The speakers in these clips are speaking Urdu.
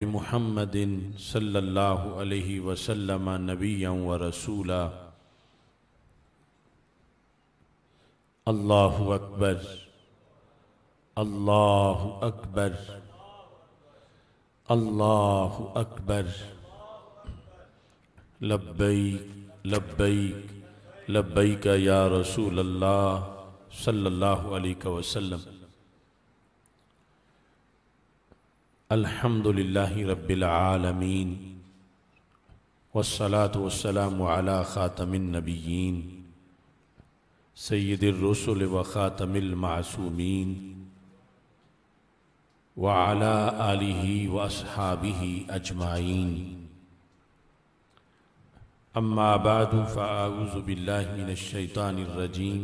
محمد صلی اللہ علیہ وسلم نبیا و رسولا۔ اللہ اکبر اللہ اکبر اللہ اکبر، لبیک لبیک لبیک یا رسول اللہ صلی اللہ علیہ وسلم۔ الحمدللہ رب العالمین والصلاة والسلام علی خاتم النبیین سید الرسل و خاتم المعصومین وعلی آلہ و اصحابہ اجمعین، اما بعد فاعوذ باللہ من الشیطان الرجیم،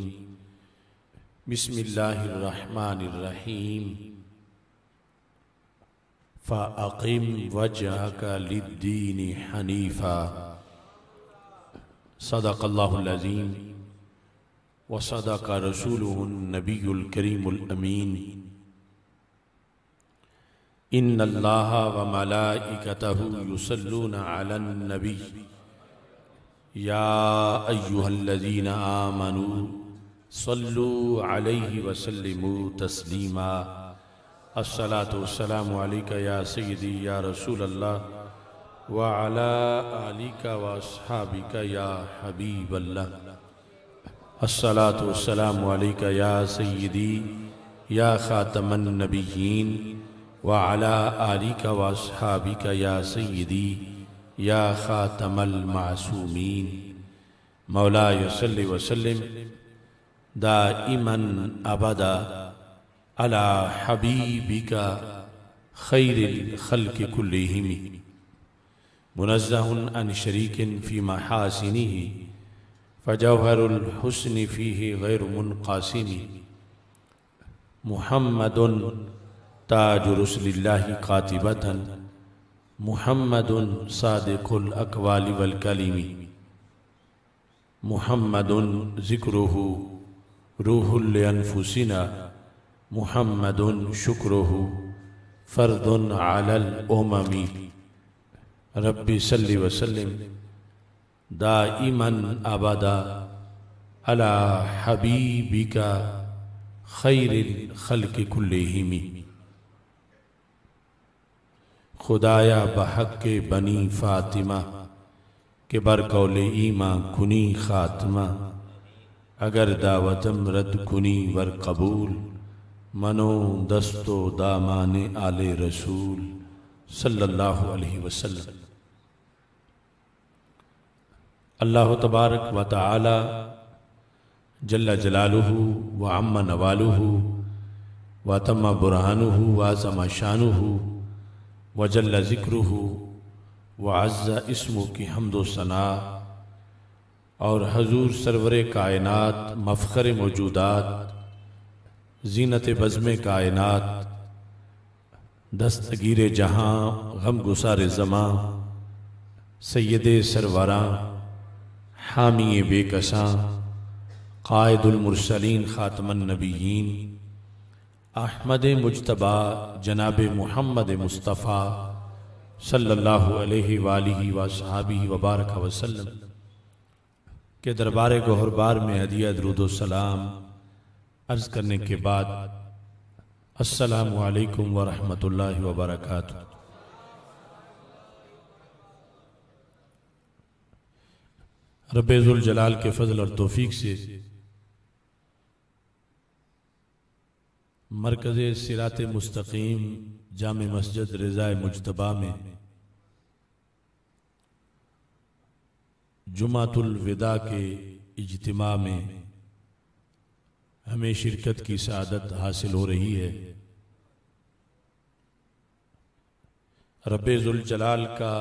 بسم اللہ الرحمن الرحیم۔ فَأَقِمْ وَجْهَكَ لِلدِّينِ حَنِيفًا، صدق اللہ العظیم وصدق رسولہ النبی الکریم الامین۔ ان اللہ وملائکتہ یصلون علی النبی یا ایہا الذین آمنوا صلوا علیہ وسلموا تسلیما۔ الصلاة والسلام علیکہ یا سیدی یا رسول اللہ وعلا آلکہ واصحابکہ یا حبیب اللہ۔ الصلاة والسلام علیکہ یا سیدی یا خاتم النبیین وعلا آلکہ واصحابکہ یا سیدی یا خاتم المعصومین۔ مولاي صلی وسلم دائما ابدا على حبيبك خير الخلق كلهم، منزه عن شريك في محاسنه فجوهر الحسن فيه غير منقاسم، محمد تاج رسل الله قاطبة، محمد صادق الأقوال والكلم، محمد ذكره روح لأنفسنا، محمد شکرہ فرد علی الامم۔ رب صلی وسلم دائما ابدا علی حبیبک خیر الخلق کلہم۔ خدایا بحق بنی فاطمہ کہ برقول ایمان کنی خاتمہ، اگر دعوتم رد کنی ور قبول، منو دستو دامان آل رسول صلی اللہ علیہ وسلم۔ اللہ تبارک و تعالی جل جلالہ وعم نوالہ وتم برہانہ وعظم شانہ وجل ذکرہ وعز اسمہ کی حمد و ثناء، اور حضور سرور کائنات مفخر موجودات زینت بزم کائنات دستگیر جہاں غم گسار زماں سید سروراں حامی بے کساں قائد المرسلین خاتم النبیین احمد مجتبی جناب محمد مصطفیٰ صلی اللہ علیہ وآلہ وصحابہ وبارک وسلم کے دربار گوہربار میں ہدیہ درود و سلام عرض کرنے کے بعد، السلام علیکم ورحمۃ اللہ وبرکاتہ۔ رب ذوالجلال کے فضل اور توفیق سے مرکز صراط مستقیم جامع مسجد رضا مجتبی میں جمعۃ الوداع کے اجتماع میں ہمیں شرکت کی سعادت حاصل ہو رہی ہے۔ رب ذوالجلال کا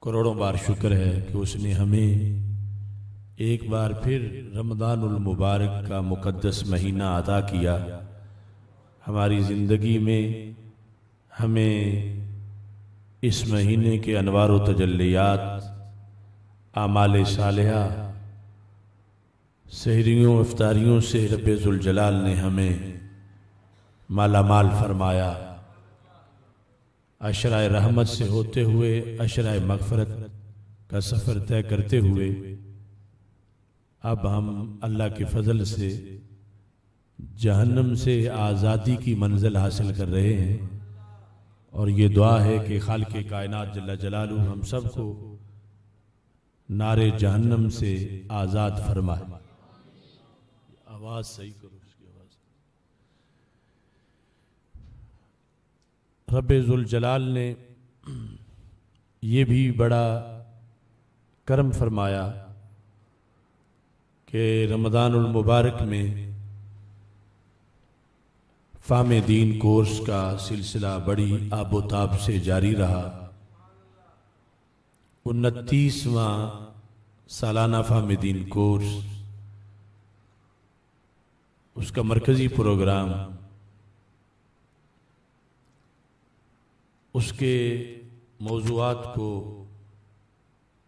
کروڑوں بار شکر ہے کہ اس نے ہمیں ایک بار پھر رمضان المبارک کا مقدس مہینہ عطا کیا۔ ہماری زندگی میں ہمیں اس مہینے کے انوار و تجلیات، اعمال صالحہ، سحریوں افطاریوں سے رب ذوالجلال نے ہمیں مالا مال فرمایا۔ عشرۂ رحمت سے ہوتے ہوئے عشرۂ مغفرت کا سفر طے کرتے ہوئے اب ہم اللہ کے فضل سے جہنم سے آزادی کی منزل حاصل کر رہے ہیں، اور یہ دعا ہے کہ خالق کائنات جل جلالہ ہم سب کو نار جہنم سے آزاد فرمائے۔ آواز صحیح کرو، اس کی آواز۔ رب ذوالجلال نے یہ بھی بڑا کرم فرمایا کہ رمضان المبارک میں فہم دین کورس کا سلسلہ بڑی آب و تاب سے جاری رہا۔ 29واں سالانہ فہم دین کورس، اس کا مرکزی پروگرام، اس کے موضوعات کو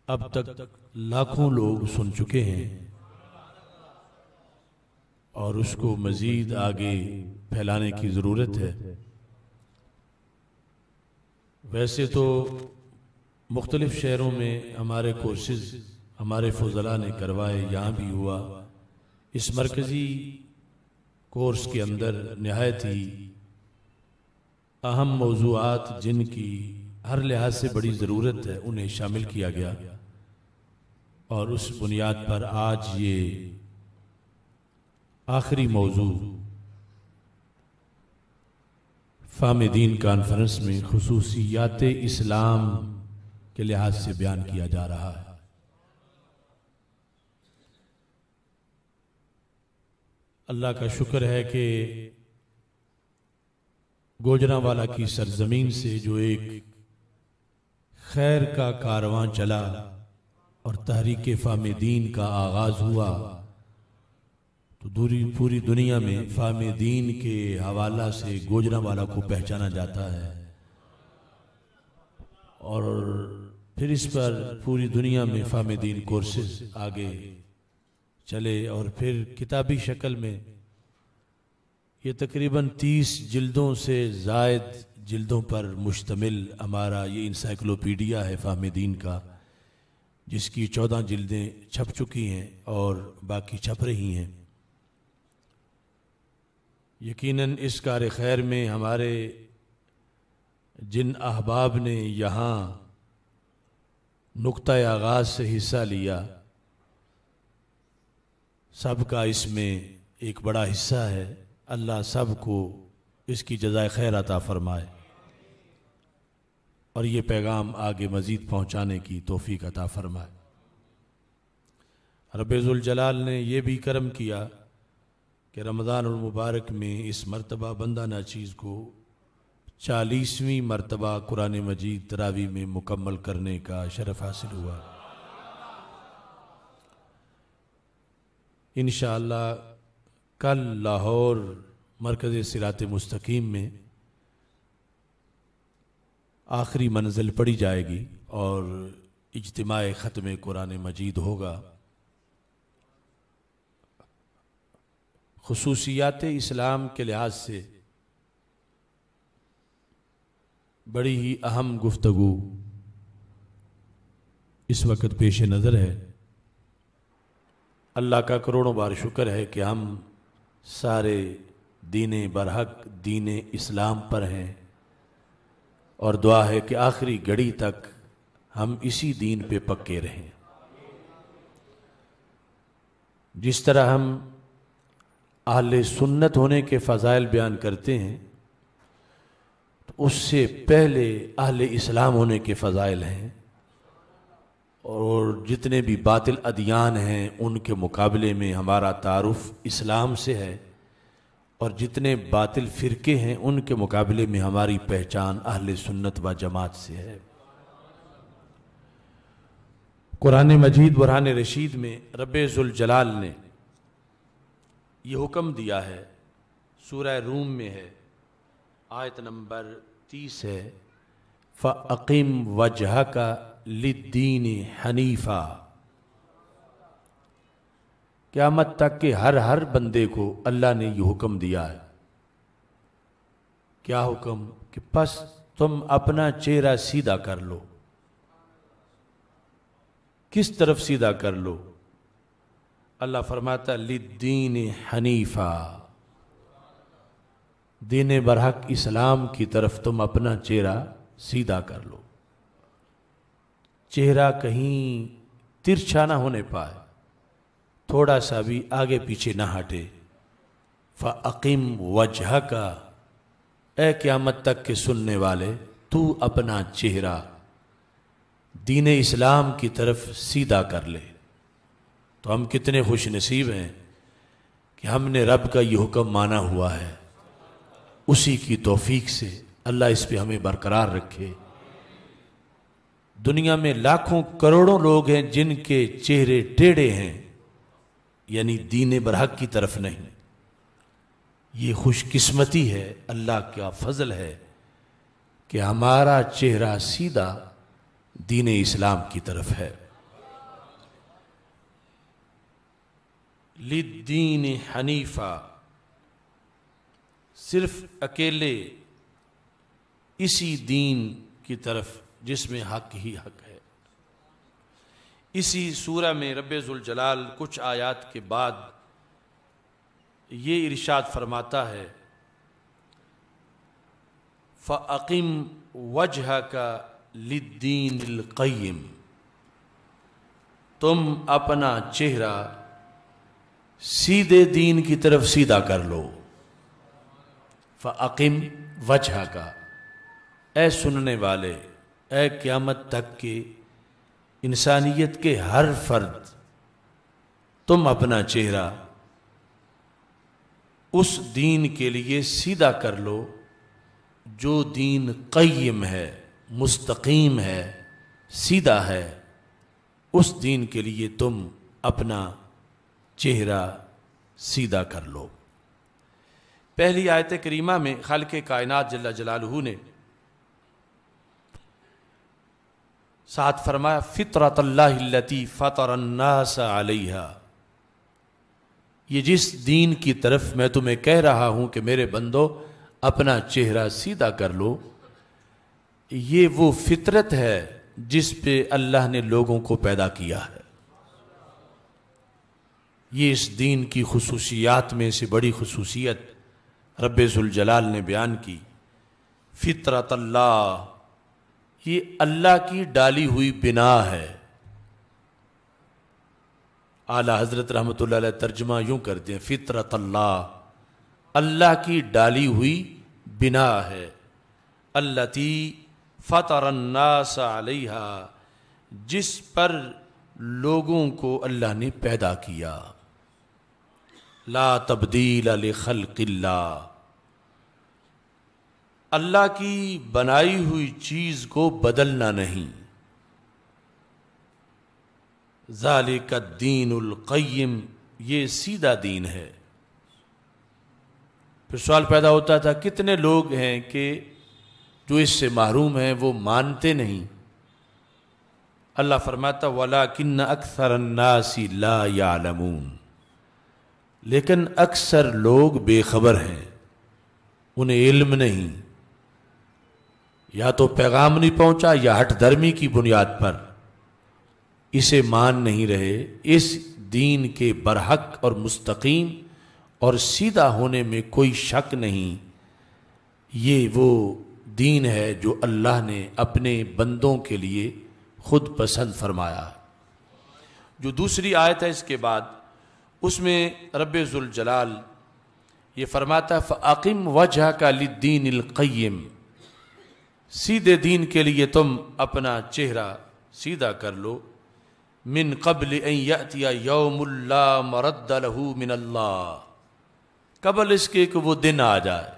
اب تک لاکھوں لوگ سن چکے ہیں، اور اس کو مزید آگے پھیلانے کی ضرورت ہے۔ ویسے تو مختلف شہروں میں ہمارے کورسز ہمارے فضلاء نے کروائے، یہاں بھی ہوا۔ اس مرکزی کورس کے اندر نہایت ہی اہم موضوعات جن کی ہر لحاظ سے بڑی ضرورت ہے انہیں شامل کیا گیا، اور اس بنیاد پر آج یہ آخری موضوع فہم دین کانفرنس میں خصوصیات اسلام کے لحاظ سے بیان کیا جا رہا ہے۔ اللہ کا شکر ہے کہ گوجرانوالہ کی سرزمین سے جو ایک خیر کا کارواں چلا اور تحریک فہم دین کا آغاز ہوا، تو پوری دنیا میں فہم دین کے حوالہ سے گوجرانوالہ کو پہچانا جاتا ہے، اور پھر اس پر پوری دنیا میں فہم دین کورسز آگے چلے، اور پھر کتابی شکل میں یہ تقریباً 30 جلدوں سے زائد جلدوں پر مشتمل ہمارا یہ انسائکلوپیڈیا ہے فہم دین کا، جس کی 14 جلدیں چھپ چکی ہیں اور باقی چھپ رہی ہیں۔ یقیناً اس کار خیر میں ہمارے جن احباب نے یہاں نقطہ آغاز سے حصہ لیا، سب کا اس میں ایک بڑا حصہ ہے۔ اللہ سب کو اس کی جزائے خیر عطا فرمائے، اور یہ پیغام آگے مزید پہنچانے کی توفیق عطا فرمائے۔ رب ذوالجلال نے یہ بھی کرم کیا کہ رمضان المبارک میں اس مرتبہ بندہ ناچیز کو 40ویں مرتبہ قرآن مجید تراویح میں مکمل کرنے کا شرف حاصل ہوا۔ انشاءاللہ کل لاہور مرکز صراط مستقیم میں آخری منزل پڑی جائے گی اور اجتماع ختم قرآن مجید ہوگا۔ خصوصیات اسلام کے لحاظ سے بڑی ہی اہم گفتگو اس وقت پیش نظر ہے۔ اللہ کا کروڑوں بار شکر ہے کہ ہم سارے دین برحق دین اسلام پر ہیں، اور دعا ہے کہ آخری گھڑی تک ہم اسی دین پہ پکے رہیں۔ جس طرح ہم اہل سنت ہونے کے فضائل بیان کرتے ہیں، تو اس سے پہلے اہل اسلام ہونے کے فضائل ہیں، اور جتنے بھی باطل ادیان ہیں ان کے مقابلے میں ہمارا تعارف اسلام سے ہے، اور جتنے باطل فرقے ہیں ان کے مقابلے میں ہماری پہچان اہل سنت و جماعت سے ہے۔ قرآن مجید برہان رشید میں رب ذوالجلال نے یہ حکم دیا ہے، سورہ روم میں ہے، آیت نمبر 30 ہے، فَأَقِمْ وَجْهَكَ لِلدِّينِ حَنِيفًا۔ قیامت تک کہ ہر بندے کو اللہ نے یہ حکم دیا ہے۔ کیا حکم؟ کہ پس تم اپنا چہرہ سیدھا کر لو۔ کس طرف سیدھا کر لو؟ اللہ فرماتا للدین حنیفا، دین برحق اسلام کی طرف تم اپنا چہرہ سیدھا کر لو، چہرہ کہیں ترچھا نہ ہونے پائے، تھوڑا سا بھی آگے پیچھے نہ ہٹے۔ فَأَقِمْ وَجْهَكَ، اے قیامت تک کے سننے والے تو اپنا چہرہ دین اسلام کی طرف سیدھا کر لے۔ تو ہم کتنے خوش نصیب ہیں کہ ہم نے رب کا یہ حکم مانا ہوا ہے، اسی کی توفیق سے اللہ اس پہ ہمیں برقرار رکھے۔ دنیا میں لاکھوں کروڑوں لوگ ہیں جن کے چہرے ٹیڑھے ہیں، یعنی دین برحق کی طرف نہیں۔ یہ خوش قسمتی ہے، اللہ کا فضل ہے کہ ہمارا چہرہ سیدھا دین اسلام کی طرف ہے۔ للدین حنیفا، صرف اکیلے اسی دین کی طرف جس میں حق ہی حق ہے۔ اسی سورہ میں رب ذوالجلال کچھ آیات کے بعد یہ ارشاد فرماتا ہے فَأَقِمْ وَجْهَكَ لِلدِّينِ الْقَيِّمِ، تم اپنا چہرہ سیدھے دین کی طرف سیدھا کر لو۔ فَأَقِمْ وَجْهَكَ، اے سننے والے، اے قیامت تک کے انسانیت کے ہر فرد، تم اپنا چہرہ اس دین کے لیے سیدھا کر لو جو دین قیم ہے، مستقیم ہے، سیدھا ہے۔ اس دین کے لیے تم اپنا چہرہ سیدھا کر لو۔ پہلی آیت کریمہ میں خالق کائنات جل جلالہ نے ساتھ فرمایا فطرت اللہ التی فطر الناس علیہا، یہ جس دین کی طرف میں تمہیں کہہ رہا ہوں کہ میرے بندو اپنا چہرہ سیدھا کر لو، یہ وہ فطرت ہے جس پہ اللہ نے لوگوں کو پیدا کیا ہے۔ یہ اس دین کی خصوصیات میں سے بڑی خصوصیت رب ذوالجلال نے بیان کی۔ فطرت اللہ، یہ اللہ کی ڈالی ہوئی بنا ہے۔ اعلیٰ حضرت رحمۃ اللہ علیہ ترجمہ یوں کرتے ہیں فطرت اللہ، اللہ کی ڈالی ہوئی بنا ہے۔ التی فطر الناس علیہا، جس پر لوگوں کو اللہ نے پیدا کیا۔ لا تبدیل لخلق اللہ، اللہ کی بنائی ہوئی چیز کو بدلنا نہیں۔ ذالک الدین القیم، یہ سیدھا دین ہے۔ پھر سوال پیدا ہوتا تھا کتنے لوگ ہیں کہ جو اس سے محروم ہیں، وہ مانتے نہیں۔ اللہ فرماتا وَلَٰكِنَّ أَكْثَرَ النَّاسِ لَا يَعْلَمُونَ، لیکن اکثر لوگ بے خبر ہیں، انہیں علم نہیں، یا تو پیغام نہیں پہنچا یا ہٹ دھرمی کی بنیاد پر اسے مان نہیں رہے۔ اس دین کے برحق اور مستقیم اور سیدھا ہونے میں کوئی شک نہیں، یہ وہ دین ہے جو اللہ نے اپنے بندوں کے لیے خود پسند فرمایا۔ جو دوسری آیت ہے اس کے بعد، اس میں رب ذوالجلال یہ فرماتا فَأَقِمْ وَجْهَكَ لِلدِّينِ الْقَيِّمِ، سیدھے دین کے لیے تم اپنا چہرہ سیدھا کر لو۔ من قبل ان یأتی یوم لا مرد له من اللہ، قبل اس کے کہ وہ دن آ جائے،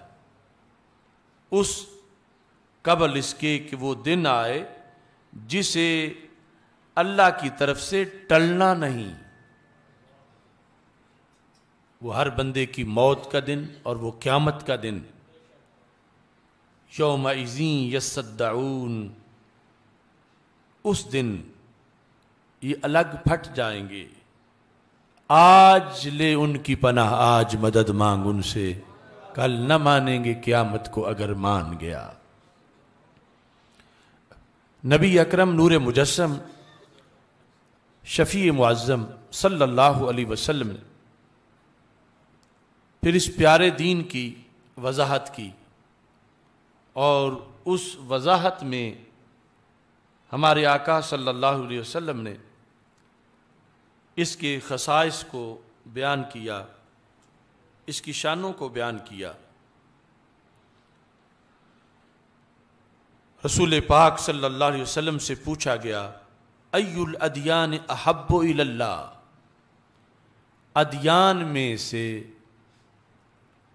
قبل اس کے کہ وہ دن آئے جسے اللہ کی طرف سے ٹلنا نہیں۔ وہ ہر بندے کی موت کا دن اور وہ قیامت کا دن۔ یومئذ یصدعون، اس دن یہ الگ پھٹ جائیں گے۔ آج لے ان کی پناہ، آج مدد مانگ ان سے، کل نہ مانیں گے قیامت کو اگر مان گیا۔ نبی اکرم نور مجسم شفیع معظم صلی اللہ علیہ وسلم نے پھر اس پیارے دین کی وضاحت کی، اور اس وضاحت میں ہمارے آقا صلی اللہ علیہ وسلم نے اس کے خصائص کو بیان کیا، اس کی شانوں کو بیان کیا۔ رسول پاک صلی اللہ علیہ وسلم سے پوچھا گیا، ای الادیان احب الی اللہ، ادیان میں سے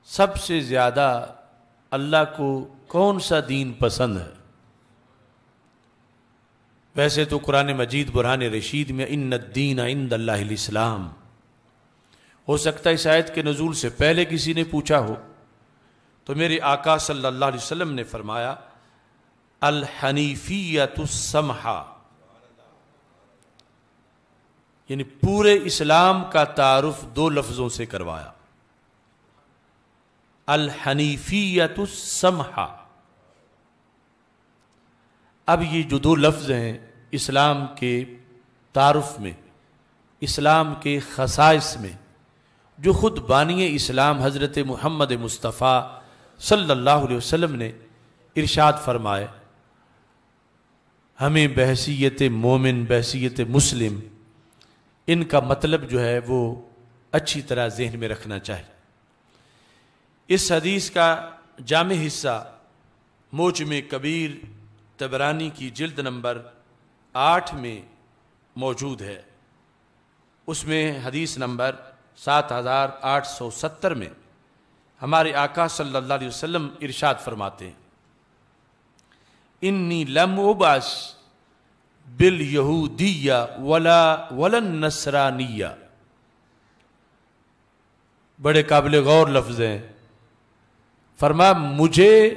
سب سے زیادہ اللہ کو کون سا دین پسند ہے؟ ویسے تو قرآن مجید برہان رشید میں ان الدین عند اللہ الاسلام، ہو سکتا ہے اس آیت کے نزول سے پہلے کسی نے پوچھا ہو، تو میرے آقا صلی اللہ علیہ وسلم نے فرمایا الحنیفیۃ السمحہ، یعنی پورے اسلام کا تعارف دو لفظوں سے کروایا، الحنیفیۃ السمحہ۔ اب یہ جو دو لفظ ہیں اسلام کے تعارف میں، اسلام کے خصائص میں، جو خود بانی اسلام حضرت محمد مصطفیٰ صلی اللہ علیہ وسلم نے ارشاد فرمائے، ہمیں بحیثیت مومن، بحیثیت مسلم، ان کا مطلب جو ہے وہ اچھی طرح ذہن میں رکھنا چاہیے۔ اس حدیث کا جامع حصہ معجم کبیر طبرانی کی جلد نمبر 8 میں موجود ہے، اس میں حدیث نمبر 7870 میں ہمارے آقا صلی اللہ علیہ وسلم ارشاد فرماتے ہیں، انی لم ابعث بالیہودیہ ولا النصرانیہ۔ بڑے قابل غور لفظ ہیں، فرمایا مجھے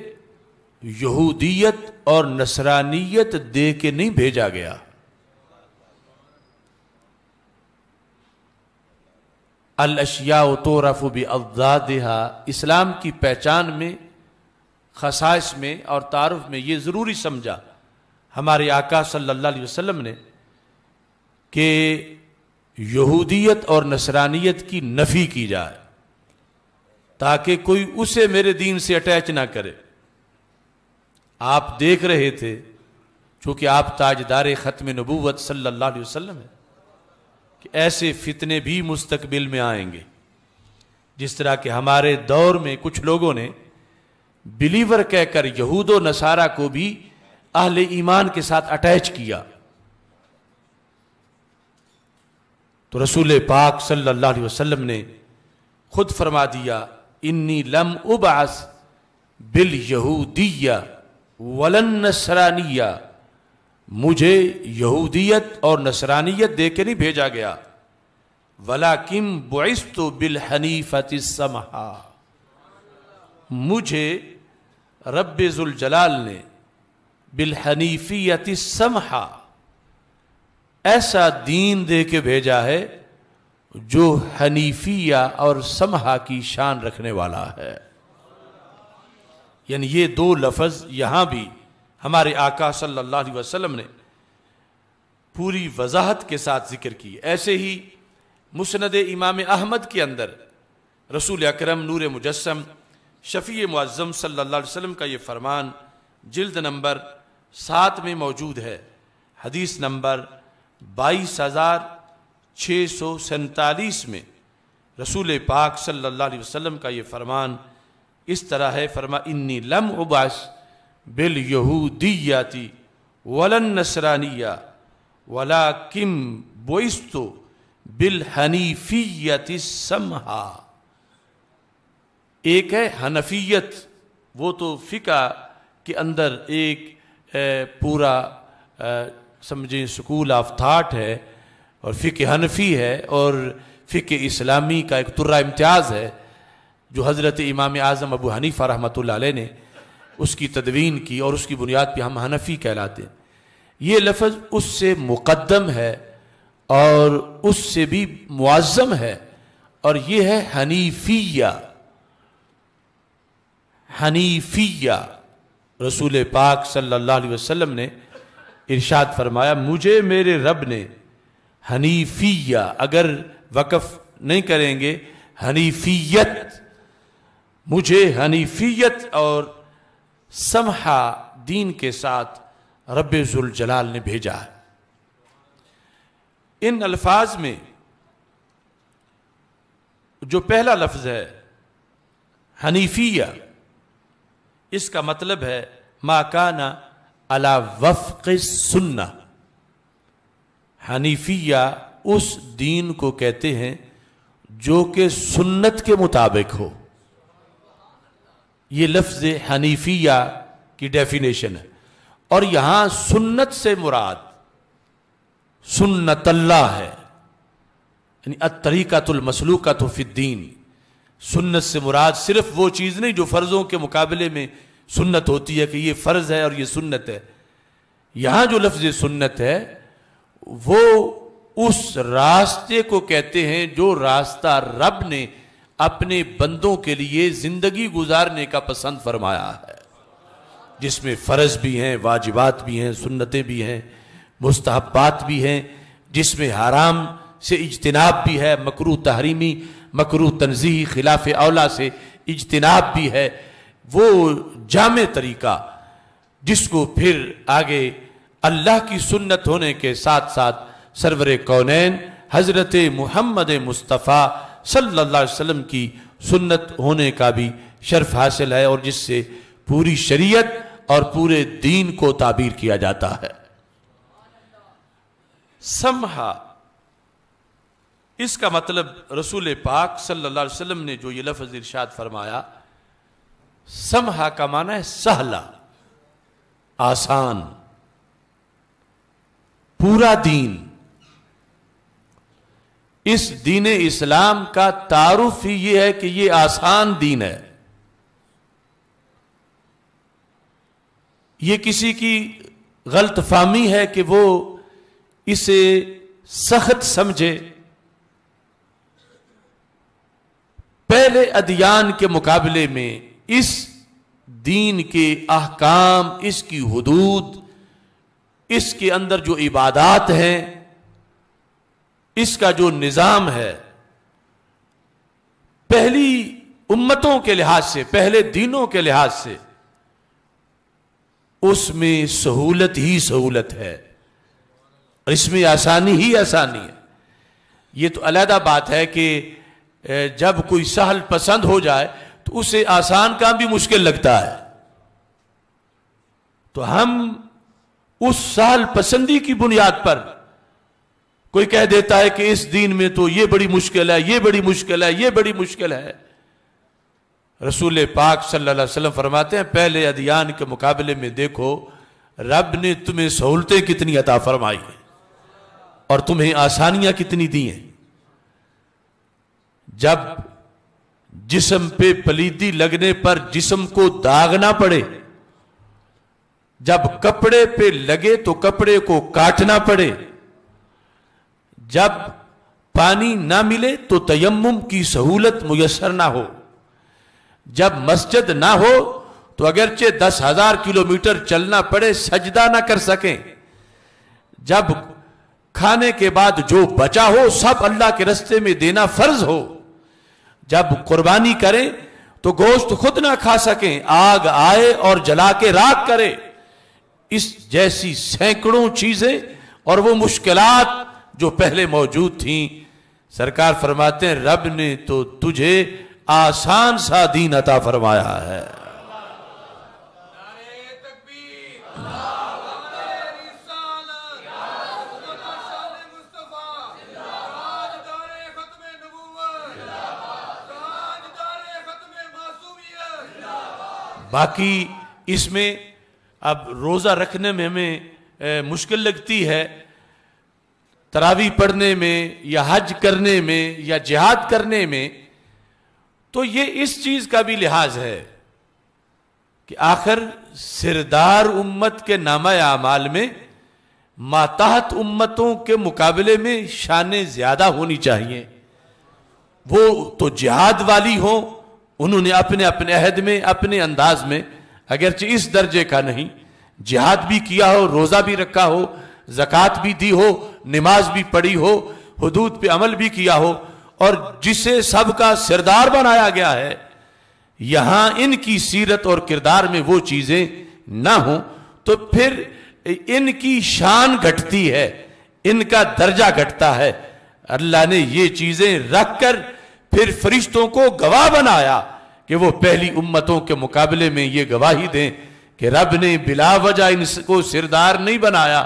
یہودیت اور نصرانیت دے کے نہیں بھیجا گیا۔ الاشیاء تعرف باضدادها، اسلام کی پہچان میں، خصائص میں اور تعارف میں یہ ضروری سمجھا ہمارے آقا صلی اللہ علیہ وسلم نے کہ یہودیت اور نصرانیت کی نفی کی جائے، تاکہ کوئی اسے میرے دین سے اٹیچ نہ کرے۔ آپ دیکھ رہے تھے، چونکہ آپ تاجدار ختم نبوت صلی اللہ علیہ وسلم ہیں، کہ ایسے فتنے بھی مستقبل میں آئیں گے، جس طرح کہ ہمارے دور میں کچھ لوگوں نے بلیور کہہ کر یہود و نصارہ کو بھی اہل ایمان کے ساتھ اٹیچ کیا۔ تو رسول پاک صلی اللہ علیہ وسلم نے خود فرما دیا، انی لم ابعث بالیہودیہ ولا النصرانیہ، مجھے یہودیت اور نصرانیت دے کے نہیں بھیجا گیا، ولیکن بعثت بالحنیفۃ السمحہ، مجھے رب ذوالجلال نے بالحنیفیۃ السمحہ ایسا دین دے کے بھیجا ہے جو حنیفیہ اور سمحہ کی شان رکھنے والا ہے۔ یعنی یہ دو لفظ یہاں بھی ہمارے آقا صلی اللہ علیہ وسلم نے پوری وضاحت کے ساتھ ذکر کی۔ ایسے ہی مسند امام احمد کے اندر رسول اکرم نور مجسم شفیع معظم صلی اللہ علیہ وسلم کا یہ فرمان جلد نمبر 7 میں موجود ہے، حدیث نمبر 22,647 میں رسول پاک صلی اللہ علیہ وسلم کا یہ فرمان اس طرح ہے، فرما انی لم ابعث بالیہودیۃ ولا النصرانیہ ولکن بعثت بالحنیفیۃ السمحہ۔ ایک ہے حنفیت، وہ تو فقہ کے اندر ایک پورا سمجھیں سکول آف تھاٹ ہے، اور فقہ حنفی ہے، اور فقہ اسلامی کا ایک طرہ امتیاز ہے جو حضرت امام اعظم ابو حنیفہ رحمۃ اللہ علیہ نے اس کی تدوین کی، اور اس کی بنیاد پہ ہم حنفی کہلاتے ہیں۔ یہ لفظ اس سے مقدم ہے اور اس سے بھی معظم ہے، اور یہ ہے حنیفیہ۔ حنیفیہ رسول پاک صلی اللہ علیہ وسلم نے ارشاد فرمایا مجھے میرے رب نے حنیفیہ، اگر وقف نہیں کریں گے حنیفیت، مجھے حنیفیت اور سمحہ دین کے ساتھ رب ذوالجلال نے بھیجا ہے۔ ان الفاظ میں جو پہلا لفظ ہے حنیفیہ، اس کا مطلب ہے ما کان علی وفق السنہ۔ حنیفیہ اس دین کو کہتے ہیں جو کہ سنت کے مطابق ہو۔ یہ لفظ حنیفیہ کی ڈیفینیشن ہے، اور یہاں سنت سے مراد سنت اللہ ہے، یعنی الطریقۃ المسلوکۃ فی الدین۔ سنت سے مراد صرف وہ چیز نہیں جو فرضوں کے مقابلے میں سنت ہوتی ہے کہ یہ فرض ہے اور یہ سنت ہے۔ یہاں جو لفظ سنت ہے وہ اس راستے کو کہتے ہیں جو راستہ رب نے اپنے بندوں کے لیے زندگی گزارنے کا پسند فرمایا ہے، جس میں فرض بھی ہیں، واجبات بھی ہیں، سنتیں بھی ہیں، مستحبات بھی ہیں، جس میں حرام سے اجتناب بھی ہے، مکروہ تحریمی، مکروہ تنزیہی، خلاف اولا سے اجتناب بھی ہے۔ وہ جامع طریقہ جس کو پھر آگے اللہ کی سنت ہونے کے ساتھ ساتھ سرور کونین حضرت محمد مصطفیٰ صلی اللہ علیہ وسلم کی سنت ہونے کا بھی شرف حاصل ہے، اور جس سے پوری شریعت اور پورے دین کو تعبیر کیا جاتا ہے۔ سمحہ، اس کا مطلب رسول پاک صلی اللہ علیہ وسلم نے جو یہ لفظ ارشاد فرمایا، سمحہ کا معنی ہے سہلا، آسان، پورا دین۔ اس دین اسلام کا تعارف ہی یہ ہے کہ یہ آسان دین ہے۔ یہ کسی کی غلط فہمی ہے کہ وہ اسے سخت سمجھے۔ پہلے ادیان کے مقابلے میں اس دین کے احکام، اس کی حدود، اس کے اندر جو عبادات ہیں، اس کا جو نظام ہے، پہلی امتوں کے لحاظ سے، پہلے دینوں کے لحاظ سے اس میں سہولت ہی سہولت ہے، اور اس میں آسانی ہی آسانی ہے۔ یہ تو علیحدہ بات ہے کہ جب کوئی سہل پسند ہو جائے تو اسے آسان کام بھی مشکل لگتا ہے۔ تو ہم اس سہل پسندی کی بنیاد پر کوئی کہہ دیتا ہے کہ اس دین میں تو یہ بڑی مشکل ہے، یہ بڑی مشکل ہے، یہ بڑی مشکل ہے۔ رسول پاک صلی اللہ علیہ وسلم فرماتے ہیں پہلے ادیان کے مقابلے میں دیکھو رب نے تمہیں سہولتیں کتنی عطا فرمائی ہیں اور تمہیں آسانیاں کتنی دی ہیں۔ جب جسم پہ پلیدی لگنے پر جسم کو داغنا پڑے، جب کپڑے پہ لگے تو کپڑے کو کاٹنا پڑے، جب پانی نہ ملے تو تیمم کی سہولت میسر نہ ہو، جب مسجد نہ ہو تو اگرچہ 10,000 کلومیٹر چلنا پڑے سجدہ نہ کر سکیں، جب کھانے کے بعد جو بچا ہو سب اللہ کے راستے میں دینا فرض ہو، جب قربانی کریں تو گوشت خود نہ کھا سکیں، آگ آئے اور جلا کے راکھ کرے، اس جیسی سینکڑوں چیزیں اور وہ مشکلات جو پہلے موجود تھیں، سرکار فرماتے ہیں رب نے تو تجھے آسان سا دین عطا فرمایا ہے۔ باقی اس میں اب روزہ رکھنے میں ہمیں مشکل لگتی ہے، تراویح پڑھنے میں یا حج کرنے میں یا جہاد کرنے میں، تو یہ اس چیز کا بھی لحاظ ہے کہ آخر سردار امت کے نامہ اعمال میں ماتحت امتوں کے مقابلے میں شانیں زیادہ ہونی چاہیے۔ وہ تو جہاد والی ہوں، انہوں نے اپنے اپنے عہد میں اپنے انداز میں اگرچہ اس درجے کا نہیں جہاد بھی کیا ہو، روزہ بھی رکھا ہو، زکوٰۃ بھی دی ہو، نماز بھی پڑھی ہو، حدود پہ عمل بھی کیا ہو، اور جسے سب کا سردار بنایا گیا ہے، یہاں ان کی سیرت اور کردار میں وہ چیزیں نہ ہوں تو پھر ان کی شان گھٹتی ہے، ان کا درجہ گھٹتا ہے۔ اللہ نے یہ چیزیں رکھ کر پھر فرشتوں کو گواہ بنایا کہ وہ پہلی امتوں کے مقابلے میں یہ گواہی دیں کہ رب نے بلا وجہ ان کو سردار نہیں بنایا،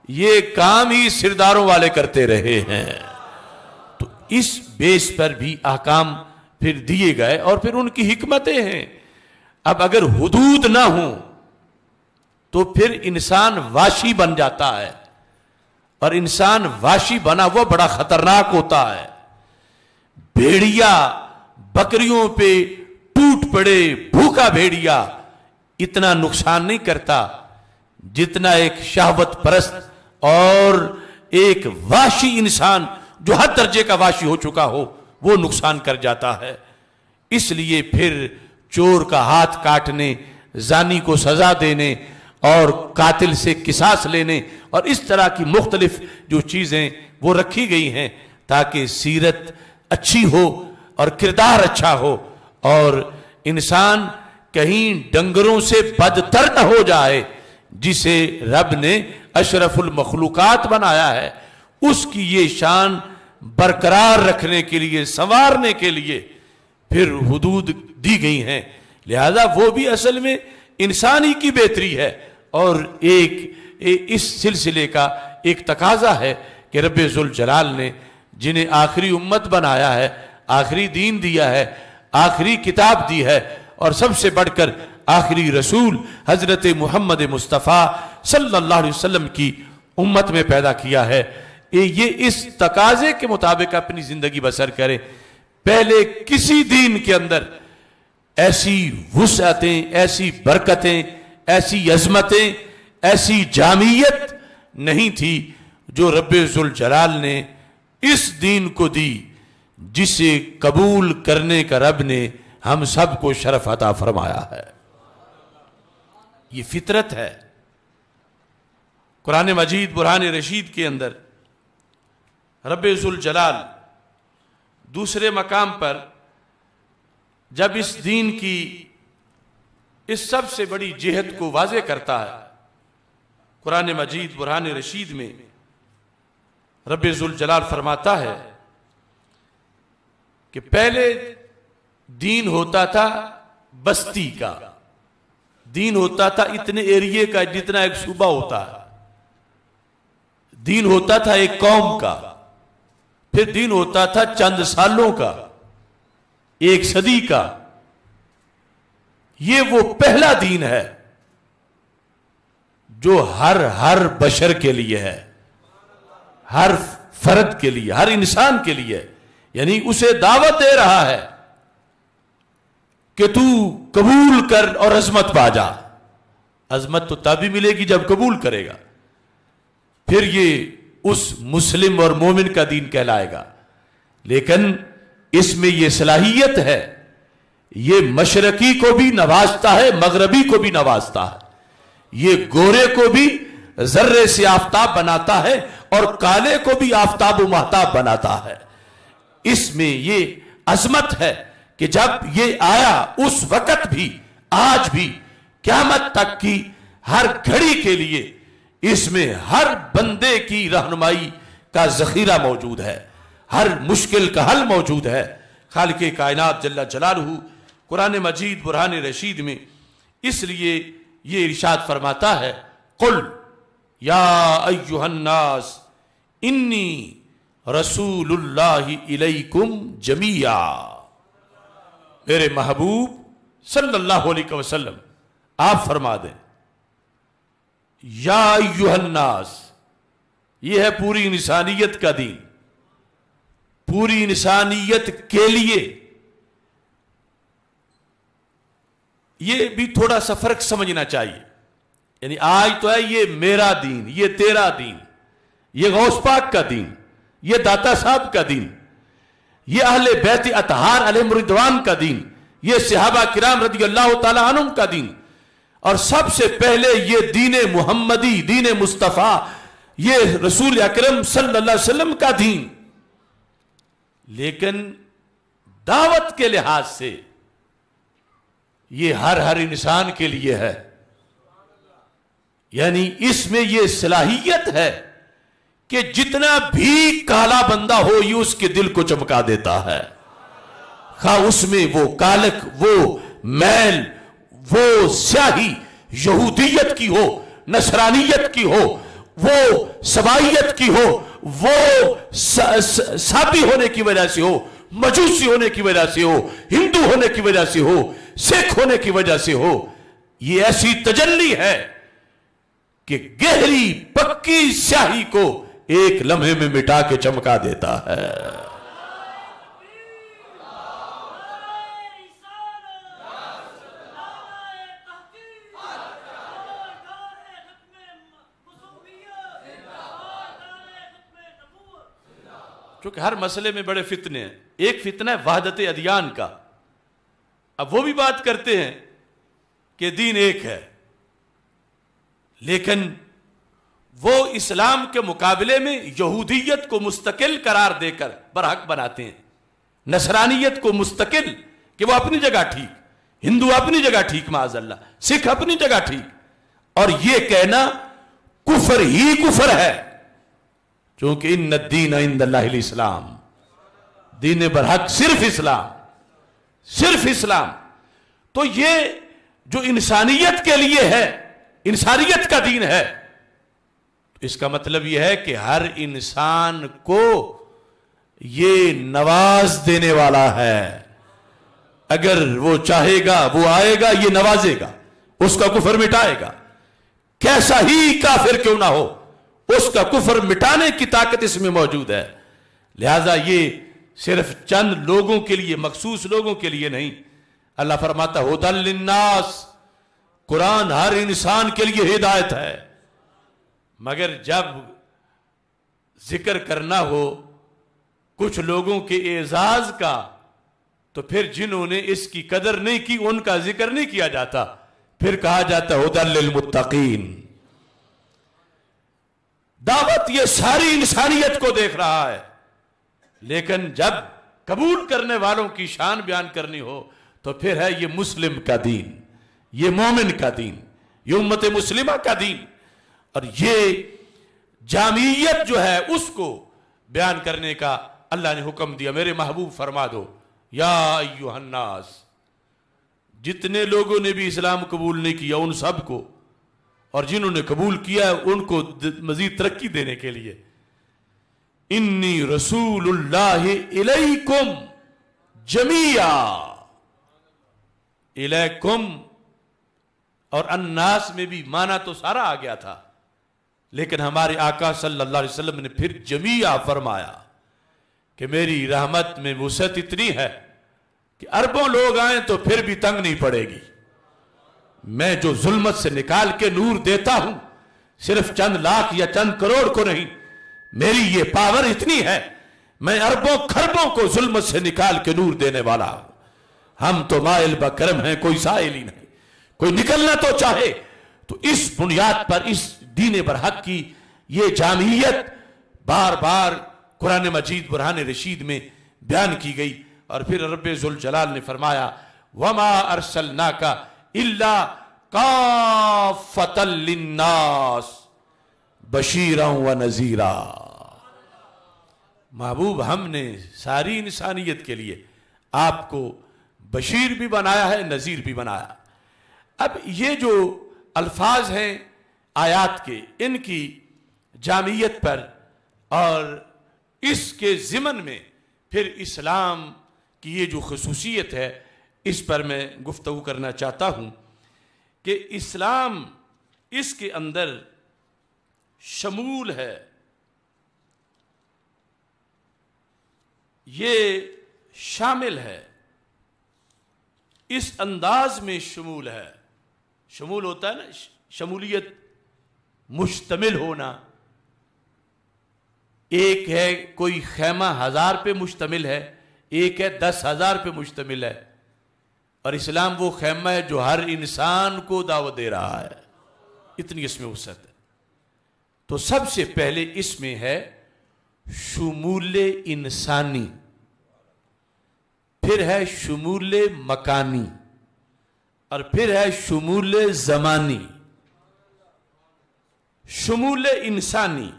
یہ کام ہی سرداروں والے کرتے رہے ہیں۔ تو اس بیس پر بھی احکام پھر دیے گئے، اور پھر ان کی حکمتیں ہیں۔ اب اگر حدود نہ ہوں تو پھر انسان واشی بن جاتا ہے، اور انسان واشی بنا ہوا بڑا خطرناک ہوتا ہے۔ بھیڑیا بکریوں پہ ٹوٹ پڑے، بھوکا بھیڑیا اتنا نقصان نہیں کرتا جتنا ایک شہوت پرست اور ایک واشی انسان جو ہر درجے کا واشی ہو چکا ہو وہ نقصان کر جاتا ہے۔ اس لیے پھر چور کا ہاتھ کاٹنے، زانی کو سزا دینے اور قاتل سے قصاص لینے اور اس طرح کی مختلف جو چیزیں وہ رکھی گئی ہیں تاکہ سیرت اچھی ہو اور کردار اچھا ہو، اور انسان کہیں ڈنگروں سے بدتر نہ ہو جائے۔ جسے رب نے اشرف المخلوقات بنایا ہے اس کی یہ شان برقرار رکھنے کے لیے، سنوارنے کے لیے پھر حدود دی گئی ہیں۔ لہذا وہ بھی اصل میں انسانی کی بہتری ہے، اور ایک اس سلسلے کا ایک تقاضا ہے کہ رب ذوالجلال نے جنہیں آخری امت بنایا ہے، آخری دین دیا ہے، آخری کتاب دی ہے، اور سب سے بڑھ کر آخری رسول حضرت محمد مصطفیٰ صلی اللہ علیہ وسلم کی امت میں پیدا کیا ہے، یہ اس تقاضے کے مطابق اپنی زندگی بسر کرے۔ پہلے کسی دین کے اندر ایسی وسعتیں، ایسی برکتیں، ایسی عظمتیں، ایسی جامعیت نہیں تھی جو رب ذوالجلال نے اس دین کو دی، جسے قبول کرنے کا رب نے ہم سب کو شرف عطا فرمایا ہے۔ یہ فطرت ہے۔ قرآن مجید برہان رشید کے اندر رب ذوالجلال دوسرے مقام پر جب اس دین کی اس سب سے بڑی جہت کو واضح کرتا ہے، قرآن مجید برہان رشید میں رب ذوالجلال فرماتا ہے کہ پہلے دین ہوتا تھا بستی کا، دین ہوتا تھا اتنے ایریے کا جتنا ایک صوبہ ہوتا ہے، دین ہوتا تھا ایک قوم کا، پھر دین ہوتا تھا چند سالوں کا، ایک صدی کا۔ یہ وہ پہلا دین ہے جو ہر بشر کے لیے ہے، ہر فرد کے لیے، ہر انسان کے لیے، یعنی اسے دعوت دے رہا ہے کہ تو قبول کر اور عظمت پا جا۔ عظمت تو تبھی ملے گی جب قبول کرے گا، پھر یہ اس مسلم اور مومن کا دین کہلائے گا۔ لیکن اس میں یہ صلاحیت ہے، یہ مشرقی کو بھی نوازتا ہے، مغربی کو بھی نوازتا ہے، یہ گورے کو بھی ذرے سے آفتاب بناتا ہے اور کالے کو بھی آفتاب و مہتاب بناتا ہے۔ اس میں یہ عظمت ہے کہ جب یہ آیا اس وقت بھی، آج بھی، قیامت تک کی ہر گھڑی کے لیے اس میں ہر بندے کی رہنمائی کا ذخیرہ موجود ہے، ہر مشکل کا حل موجود ہے۔ خالق کائنات جل جلالہ قرآن مجید برہان رشید میں اس لیے یہ ارشاد فرماتا ہے، قل یا ایھا الناس انی رسول اللہ الیکم جمیعا۔ میرے محبوب صلی اللہ علیہ وسلم آپ فرما دیں، یا ایھا الناس، یہ ہے پوری انسانیت کا دین، پوری انسانیت کے لیے۔ یہ بھی تھوڑا سا فرق سمجھنا چاہیے، یعنی آج تو ہے یہ میرا دین، یہ تیرا دین، یہ غوث پاک کا دین، یہ داتا صاحب کا دین، یہ اہل بیت اطہار علیہم رضوان کا دین، یہ صحابہ کرام رضی اللہ تعالی عنہم کا دین، اور سب سے پہلے یہ دین محمدی، دین مصطفیٰ، یہ رسول اکرم صلی اللہ علیہ وسلم کا دین، لیکن دعوت کے لحاظ سے یہ ہر انسان کے لیے ہے. یعنی اس میں یہ صلاحیت ہے کہ جتنا بھی کالا بندہ ہو یہ اس کے دل کو چمکا دیتا ہے، خواہ اس میں وہ کالک، وہ میل، وہ سیاہی یہودیت کی ہو، نصرانیت کی ہو، وہ سبائیت کی ہو، وہ سابی ہونے کی وجہ سے ہو، مجوسی ہونے کی وجہ سے ہو، ہندو ہونے کی وجہ سے ہو، سکھ ہونے کی وجہ سے ہو. یہ ایسی تجلی ہے کہ گہری پکی سیاہی کو ایک لمحے میں مٹا کے چمکا دیتا ہے. کیونکہ ہر مسئلے میں بڑے فتنے ہیں. ایک فتنہ ہے وحدت ادیان کا. اب وہ بھی بات کرتے ہیں کہ دین ایک ہے، لیکن وہ اسلام کے مقابلے میں یہودیت کو مستقل قرار دے کر برحق بناتے ہیں، نصرانیت کو مستقل کہ وہ اپنی جگہ ٹھیک، ہندو اپنی جگہ ٹھیک معاذ اللہ، سکھ اپنی جگہ ٹھیک. اور یہ کہنا کفر ہی کفر ہے، چونکہ ان الدین عند اللہ الاسلام، دین برحق صرف اسلام، صرف اسلام. تو یہ جو انسانیت کے لیے ہے، انسانیت کا دین ہے، اس کا مطلب یہ ہے کہ ہر انسان کو یہ نواز دینے والا ہے. اگر وہ چاہے گا وہ آئے گا، یہ نوازے گا، اس کا کفر مٹائے گا. کیسا ہی کافر کیوں نہ ہو، اس کا کفر مٹانے کی طاقت اس میں موجود ہے. لہذا یہ صرف چند لوگوں کے لیے، مخصوص لوگوں کے لیے نہیں. اللہ فرماتا ھدی للناس، قرآن ہر انسان کے لیے ہدایت ہے. مگر جب ذکر کرنا ہو کچھ لوگوں کے اعزاز کا تو پھر جنہوں نے اس کی قدر نہیں کی ان کا ذکر نہیں کیا جاتا، پھر کہا جاتا ھدی للمتقین. دعوت یہ ساری انسانیت کو دیکھ رہا ہے، لیکن جب قبول کرنے والوں کی شان بیان کرنی ہو تو پھر ہے یہ مسلم کا دین، یہ مومن کا دین، یہ امت مسلمہ کا دین. اور یہ جامعیت جو ہے اس کو بیان کرنے کا اللہ نے حکم دیا. میرے محبوب فرما دو یا ایھا الناس، جتنے لوگوں نے بھی اسلام قبول نہیں کیا ان سب کو، اور جنہوں نے قبول کیا ان کو مزید ترقی دینے کے لیے، انی رسول اللہ الیکم جمیعا. الیکم اور الناس میں بھی معنی تو سارا آ گیا تھا، لیکن ہمارے آقا صلی اللہ علیہ وسلم نے پھر جمیعا فرمایا کہ میری رحمت میں وسعت اتنی ہے کہ اربوں لوگ آئیں تو پھر بھی تنگ نہیں پڑے گی. میں جو ظلمت سے نکال کے نور دیتا ہوں صرف چند لاکھ یا چند کروڑ کو نہیں، میری یہ پاور اتنی ہے میں اربوں خربوں کو ظلمت سے نکال کے نور دینے والا ہوں. ہم تو مائل بکرم ہیں، کوئی سائل ہی نہیں. کوئی نکلنا تو چاہے تو اس بنیاد پر اس دین برحق کی یہ جامعیت بار بار قرآن مجید برہان رشید میں بیان کی گئی. اور پھر رب ذوالجلال نے فرمایا وَمَا أَرْسَلْنَاكَ إِلَّا كَافَّةً لِلنَّاسِ بَشِيرًا وَنَذِيرًا. محبوب ہم نے ساری انسانیت کے لیے آپ کو بشیر بھی بنایا ہے، نذیر بھی بنایا. اب یہ جو الفاظ ہیں آیات کے، ان کی جامعیت پر اور اس کے ضمن میں پھر اسلام کی یہ جو خصوصیت ہے اس پر میں گفتگو کرنا چاہتا ہوں کہ اسلام اس کے اندر شمول ہے، یہ شامل ہے، اس انداز میں شمول ہے. شمول ہوتا ہے نا، شمولیت، مشتمل ہونا. ایک ہے کوئی خیمہ 1000 پہ مشتمل ہے، ایک ہے 10,000 پہ مشتمل ہے، اور اسلام وہ خیمہ ہے جو ہر انسان کو دعوت دے رہا ہے، اتنی اس میں وسعت ہے۔ تو سب سے پہلے اس میں ہے شمول انسانی، پھر ہے شمول مکانی، اور پھر ہے شمول زمانی۔ شمول انسانی،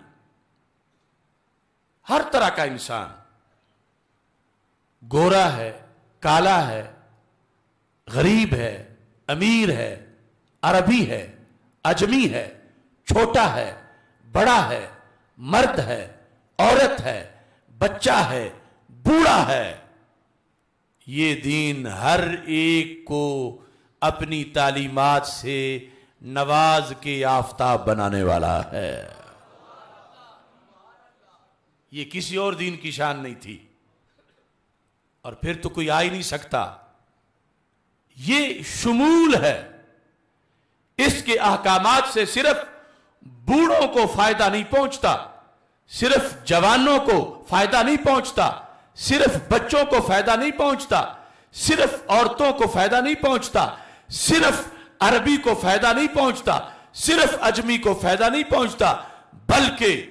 ہر طرح کا انسان، گورا ہے، کالا ہے، غریب ہے، امیر ہے، عربی ہے، اجمی ہے، چھوٹا ہے، بڑا ہے، مرد ہے، عورت ہے، بچہ ہے، بوڑھا ہے، یہ دین ہر ایک کو اپنی تعلیمات سے نواز کے آفتاب بنانے والا ہے۔ یہ کسی اور دین کی شان نہیں تھی، اور پھر تو کوئی آ ہی نہیں سکتا۔ یہ شمول ہے، اس کے احکامات سے صرف بوڑھوں کو فائدہ نہیں پہنچتا، صرف جوانوں کو فائدہ نہیں پہنچتا، صرف بچوں کو فائدہ نہیں پہنچتا، صرف عورتوں کو فائدہ نہیں پہنچتا، صرف عربی کو فائدہ نہیں پہنچتا، صرف اجمی کو فائدہ نہیں پہنچتا، بلکہ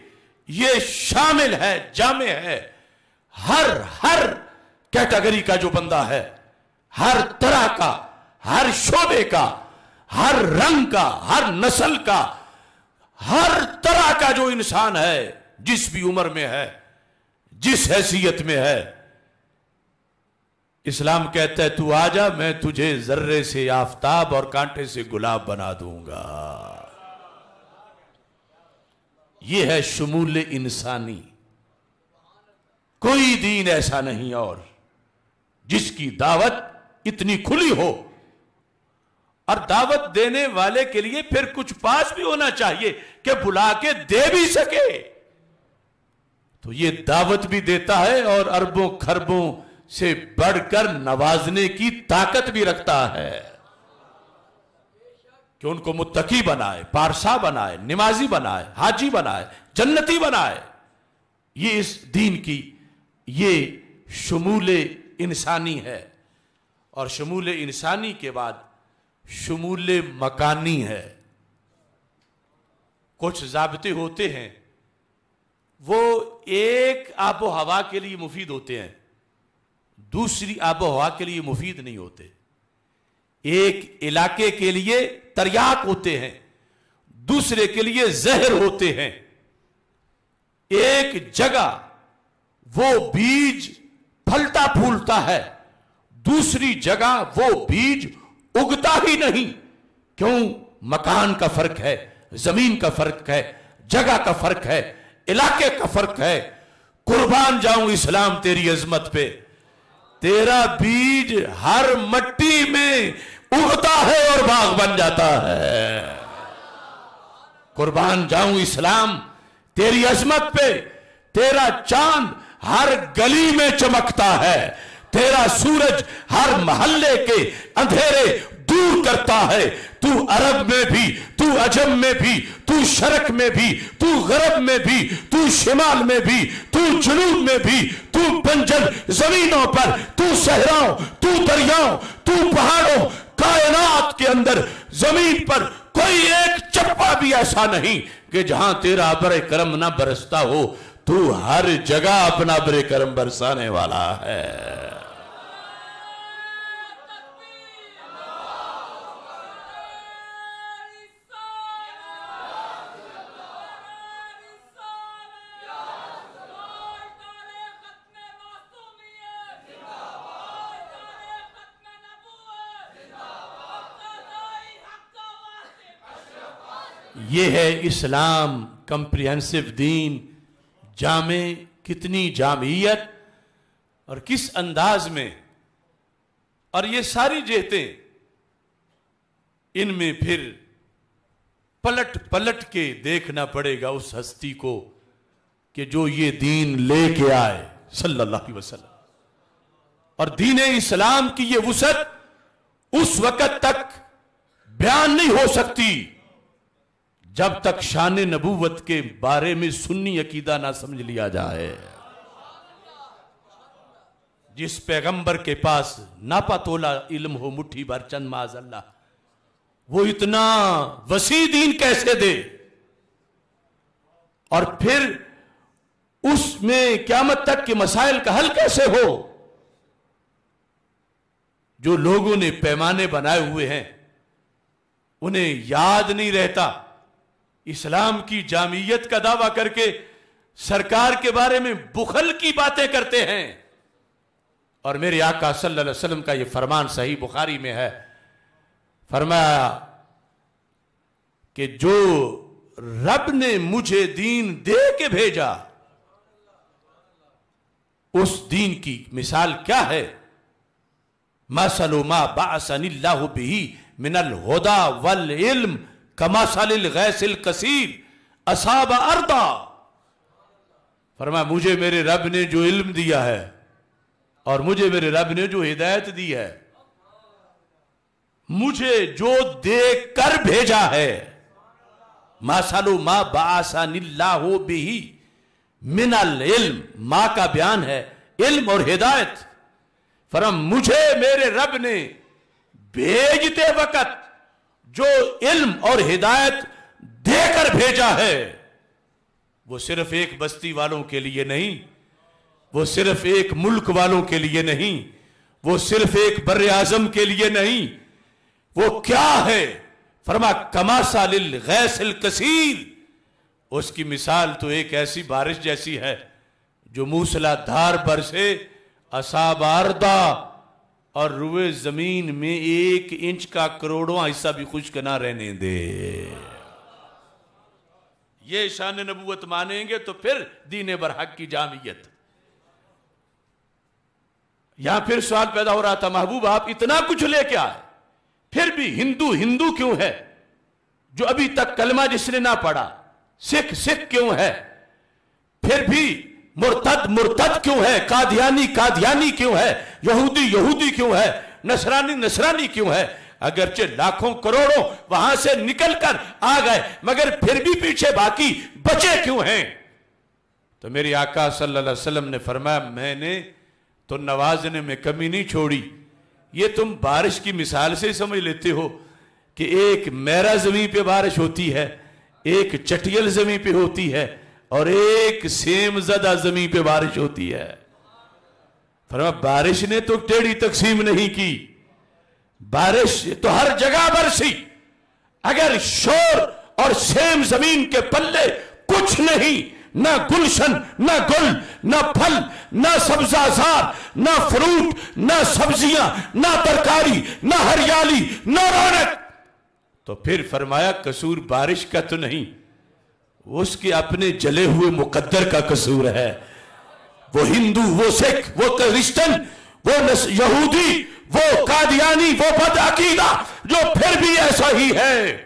یہ شامل ہے، جامع ہے، ہر کیٹیگری کا جو بندہ ہے، ہر طرح کا، ہر شعبے کا، ہر رنگ کا، ہر نسل کا، ہر طرح کا جو انسان ہے، جس بھی عمر میں ہے، جس حیثیت میں ہے، اسلام کہتا ہے تو آجا، میں تجھے ذرے سے آفتاب اور کانٹے سے گلاب بنا دوں گا۔ یہ ہے شمول انسانی۔ کوئی دین ایسا نہیں اور جس کی دعوت اتنی کھلی ہو، اور دعوت دینے والے کے لیے پھر کچھ پاس بھی ہونا چاہیے کہ بلا کے دے بھی سکے۔ تو یہ دعوت بھی دیتا ہے اور اربوں خربوں سے بڑھ کر نوازنے کی طاقت بھی رکھتا ہے کہ ان کو متقی بنائے، پارسا بنائے، نمازی بنائے، حاجی بنائے، جنتی بنائے۔ یہ اس دین کی یہ شمول انسانی ہے۔ اور شمول انسانی کے بعد شمول مکانی ہے۔ کچھ ضابطے ہوتے ہیں، وہ ایک آب و ہوا کے لیے مفید ہوتے ہیں، دوسری آب و ہوا کے لیے مفید نہیں ہوتے۔ ایک علاقے کے لیے تریاک ہوتے ہیں، دوسرے کے لیے زہر ہوتے ہیں۔ ایک جگہ وہ بیج پھلتا پھولتا ہے، دوسری جگہ وہ بیج اگتا ہی نہیں۔ کیوں؟ مکان کا فرق ہے، زمین کا فرق ہے، جگہ کا فرق ہے، علاقے کا فرق ہے۔ قربان جاؤں اسلام تیری عظمت پہ، تیرا بیج ہر مٹی میں اگتا ہے اور باغ بن جاتا ہے۔ قربان جاؤں اسلام تیری عظمت پہ، تیرا چاند ہر گلی میں چمکتا ہے، تیرا سورج ہر محلے کے اندھیرے دور کرتا ہے۔ تو عرب میں بھی، تو عجم میں بھی، تو شرق میں بھی، تو غرب میں بھی، تو شمال میں بھی، تو جنوب میں بھی، تو بنجر زمینوں پر، تو صحراؤں، تو دریاؤں، تو پہاڑوں، کائنات کے اندر زمین پر کوئی ایک چپا بھی ایسا نہیں کہ جہاں تیرا ابر کرم نہ برستا ہو۔ تو ہر جگہ اپنا ابر کرم برسانے والا ہے۔ یہ ہے اسلام، کمپریہنسو دین، جامع، کتنی جامعیت اور کس انداز میں۔ اور یہ ساری جہتیں ان میں پھر پلٹ پلٹ کے دیکھنا پڑے گا اس ہستی کو کہ جو یہ دین لے کے آئے صلی اللہ علیہ وسلم۔ اور دین اسلام کی یہ وسعت اس وقت تک بیان نہیں ہو سکتی جب تک شان نبوت کے بارے میں سنی عقیدہ نہ سمجھ لیا جائے۔ جس پیغمبر کے پاس ناپا تولا علم ہو مٹھی بھر چند معاذ اللہ، وہ اتنا وسیع دین کیسے دے؟ اور پھر اس میں قیامت تک کے مسائل کا حل کیسے ہو؟ جو لوگوں نے پیمانے بنائے ہوئے ہیں انہیں یاد نہیں رہتا، اسلام کی جامعیت کا دعویٰ کر کے سرکار کے بارے میں بخل کی باتیں کرتے ہیں۔ اور میرے آقا صلی اللہ علیہ وسلم کا یہ فرمان صحیح بخاری میں ہے، فرمایا کہ جو رب نے مجھے دین دے کے بھیجا اس دین کی مثال کیا ہے؟ مثل ما بعثنی اللہ بہ من الہدی والعلم کمثل الغیث الکثیر اصاب ارضا۔ فرمایا مجھے میرے رب نے جو علم دیا ہے اور مجھے میرے رب نے جو ہدایت دی ہے، مجھے جو دے کر بھیجا ہے، مثل ما بعثنی اللہ بہ من العلم، ما کا بیان ہے علم اور ہدایت، فرمایا مجھے میرے رب نے بھیجتے وقت جو علم اور ہدایت دے کر بھیجا ہے وہ صرف ایک بستی والوں کے لیے نہیں، وہ صرف ایک ملک والوں کے لیے نہیں، وہ صرف ایک بر اعظم کے لیے نہیں، وہ کیا ہے؟ فرمایا کمثل الغیث الکثیر، اس کی مثال تو ایک ایسی بارش جیسی ہے جو موسلا دھار برسے اصاب ارضا، اور روئے زمین میں 1 انچ کا کروڑواں حصہ بھی خشک نہ رہنے دے۔ یہ شان نبوت مانیں گے تو پھر دین برحق کی جامعیت۔ یہاں پھر سوال پیدا ہو رہا تھا، محبوب آپ اتنا کچھ لے کے آئے پھر بھی ہندو کیوں ہے؟ جو ابھی تک کلمہ جس نے نہ پڑھا، سکھ کیوں ہے؟ پھر بھی مرتد کیوں ہے؟ قادیانی کیوں ہے؟ یہودی کیوں ہے؟ نصرانی کیوں ہے؟ اگرچہ لاکھوں کروڑوں وہاں سے نکل کر آ گئے مگر پھر بھی پیچھے باقی بچے کیوں ہیں؟ تو میری آقا صلی اللہ علیہ وسلم نے فرمایا میں نے تو نوازنے میں کمی نہیں چھوڑی۔ یہ تم بارش کی مثال سے سمجھ لیتے ہو کہ ایک میرا زمین پہ بارش ہوتی ہے، ایک چٹیل زمین پہ ہوتی ہے، اور ایک سیم زدہ زمین پہ بارش ہوتی ہے۔ فرمایا بارش نے تو ٹیڑھی تقسیم نہیں کی، بارش تو ہر جگہ برسی۔ اگر شور اور سیم زمین کے پلے کچھ نہیں، نہ گلشن، نہ گل، نہ پھل، نہ سبزہ زار، نہ فروٹ، نہ سبزیاں، نہ ترکاری، نہ ہریالی، نہ رونق، تو پھر فرمایا قصور بارش کا تو نہیں، اس کے اپنے جلے ہوئے مقدر کا قصور ہے۔ وہ ہندو، وہ سکھ، وہ کرسچن، وہ یہودی، وہ قادیانی، وہ بدعقیدہ جو پھر بھی ایسا ہی ہے۔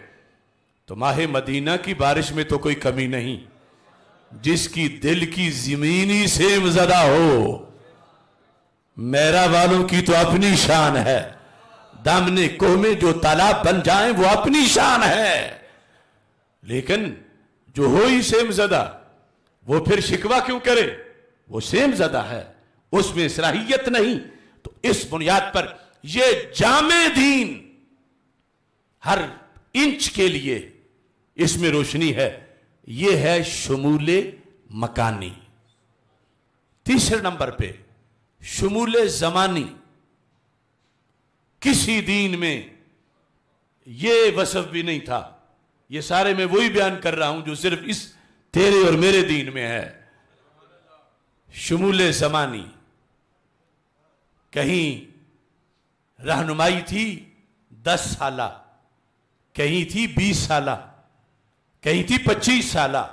تو ماہ مدینہ کی بارش میں تو کوئی کمی نہیں، جس کی دل کی زمینی سیم زدہ ہو۔ میرا والوں کی تو اپنی شان ہے، دامنے کوہ میں جو تالاب بن جائیں وہ اپنی شان ہے، لیکن جو ہو ہی سیم زدہ وہ پھر شکوہ کیوں کرے؟ وہ سیم زدہ ہے، اس میں صلاحیت نہیں۔ تو اس بنیاد پر یہ جامع دین ہر انچ کے لیے اس میں روشنی ہے، یہ ہے شمول مکانی۔ تیسرے نمبر پہ شمول زمانی۔ کسی دین میں یہ وصف بھی نہیں تھا، یہ سارے میں وہی بیان کر رہا ہوں جو صرف اس تیرے اور میرے دین میں ہے۔ شمول زمانی، کہیں رہنمائی تھی 10 سالہ، کہیں تھی 20 سالہ، کہیں تھی 25 سالہ۔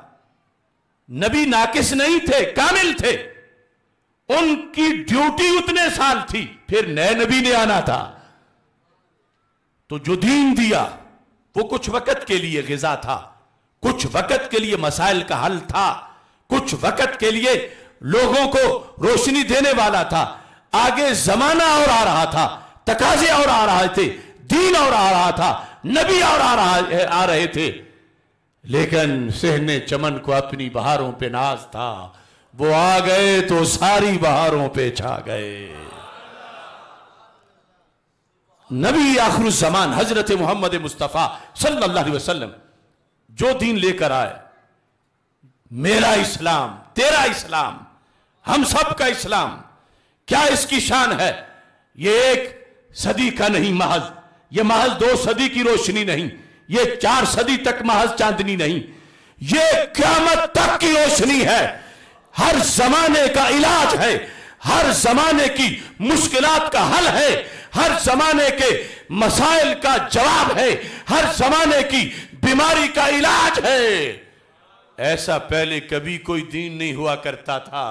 نبی ناقص نہیں تھے، کامل تھے، ان کی ڈیوٹی اتنے سال تھی، پھر نئے نبی نے آنا تھا۔ تو جو دین دیا وہ کچھ وقت کے لیے غذا تھا، کچھ وقت کے لیے مسائل کا حل تھا، کچھ وقت کے لیے لوگوں کو روشنی دینے والا تھا۔ آگے زمانہ اور آ رہا تھا، تقاضے اور آ رہے تھے، دین اور آ رہا تھا، نبی اور آ رہے تھے، لیکن صحن چمن کو اپنی بہاروں پہ ناز تھا، وہ آ گئے تو ساری بہاروں پہ چھا گئے۔ نبی آخر الزمان حضرت محمد مصطفیٰ صلی اللہ علیہ وسلم جو دین لے کر آئے، میرا اسلام، تیرا اسلام، ہم سب کا اسلام، کیا اس کی شان ہے؟ یہ 1 صدی کا نہیں محض، یہ محض 2 صدی کی روشنی نہیں، یہ 4 صدی تک محض چاندنی نہیں، یہ قیامت تک کی روشنی ہے، ہر زمانے کا علاج ہے، ہر زمانے کی مشکلات کا حل ہے، ہر زمانے کے مسائل کا جواب ہے، ہر زمانے کی بیماری کا علاج ہے۔ ایسا پہلے کبھی کوئی دین نہیں ہوا کرتا تھا،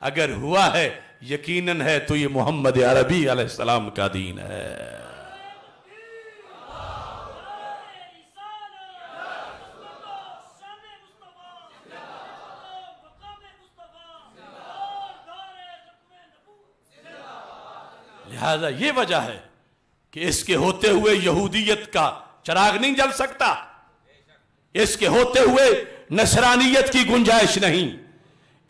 اگر ہوا ہے یقیناً ہے تو یہ محمد عربی علیہ السلام کا دین ہے۔ لہذا یہ وجہ ہے کہ اس کے ہوتے ہوئے یہودیت کا چراغ نہیں جل سکتا، اس کے ہوتے ہوئے نصرانیت کی گنجائش نہیں،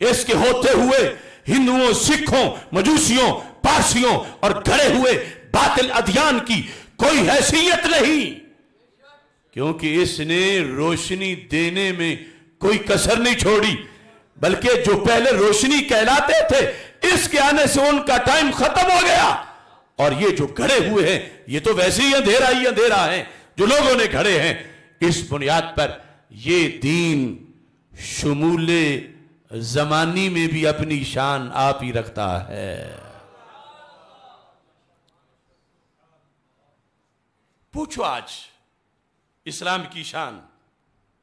اس کے ہوتے ہوئے ہندوؤں، سکھوں، مجوسیوں، پارسیوں اور گھڑے ہوئے باطل ادیان کی کوئی حیثیت نہیں، کیونکہ اس نے روشنی دینے میں کوئی کسر نہیں چھوڑی، بلکہ جو پہلے روشنی کہلاتے تھے اس کے آنے سے ان کا ٹائم ختم ہو گیا، اور یہ جو گھڑے ہوئے ہیں یہ تو ویسے ہی اندھیرا ہیں جو لوگوں نے گھڑے ہیں۔ اس بنیاد پر یہ دین شمول زمانی میں بھی اپنی شان آپ ہی رکھتا ہے۔ پوچھو آج اسلام کی شان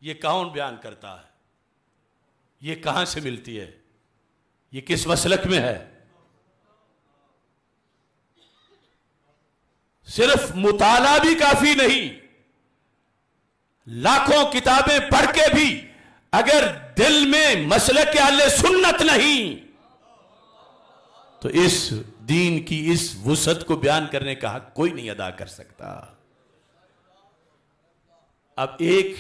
یہ کون بیان کرتا ہے؟ یہ کہاں سے ملتی ہے؟ یہ کس مسلک میں ہے؟ صرف مطالعہ بھی کافی نہیں، لاکھوں کتابیں پڑھ کے بھی اگر دل میں مسلک اہل سنت نہیں تو اس دین کی اس وسعت کو بیان کرنے کا حق کوئی نہیں ادا کر سکتا۔ اب ایک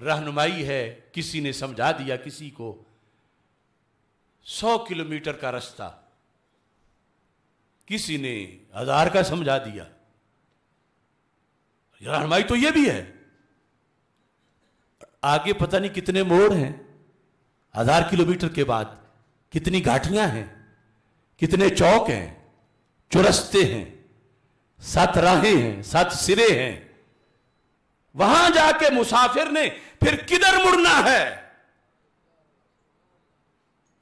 رہنمائی ہے، کسی نے سمجھا دیا کسی کو 100 کلومیٹر کا رستہ، کسی نے 1000 کا سمجھا دیا، رہنمائی تو یہ بھی ہے، آگے پتہ نہیں کتنے موڑ ہیں، 1000 کلومیٹر کے بعد کتنی گھاٹیاں ہیں، کتنے چوک ہیں، چرستے ہیں، 7 راہیں ہیں، 7 سرے ہیں، وہاں جا کے مسافر نے پھر کدھر مڑنا ہے؟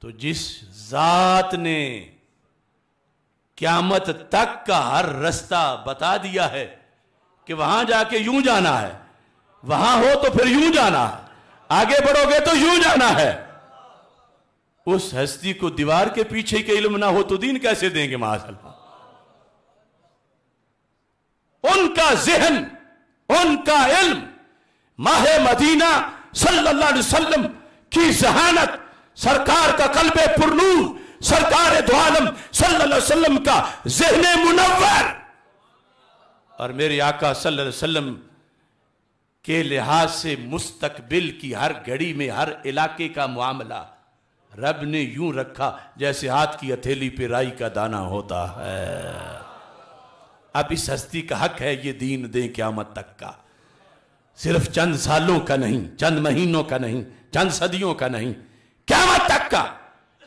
تو جس ذات نے قیامت تک کا ہر رستہ بتا دیا ہے کہ وہاں جا کے یوں جانا ہے، وہاں ہو تو پھر یوں جانا ہے، آگے بڑھو گے تو یوں جانا ہے، اس ہستی کو دیوار کے پیچھے کے علم نہ ہو تو دین کیسے دیں گے؟ معاذ اللہ۔ ان کا ذہن، ان کا علم، ماہ مدینہ صلی اللہ علیہ وسلم کی ذہانت، سرکار کا قلب پرنور، سرکار دو عالم صلی اللہ علیہ وسلم کا ذہن منور، اور میرے آقا صلی اللہ علیہ وسلم کے لحاظ سے مستقبل کی ہر گھڑی میں ہر علاقے کا معاملہ رب نے یوں رکھا جیسے ہاتھ کی ہتھیلی پہ رائی کا دانہ ہوتا ہے۔ اب اس ہستی کا حق ہے یہ دین دیں قیامت تک کا، صرف چند سالوں کا نہیں، چند مہینوں کا نہیں، چند صدیوں کا نہیں، قیامت تک کا،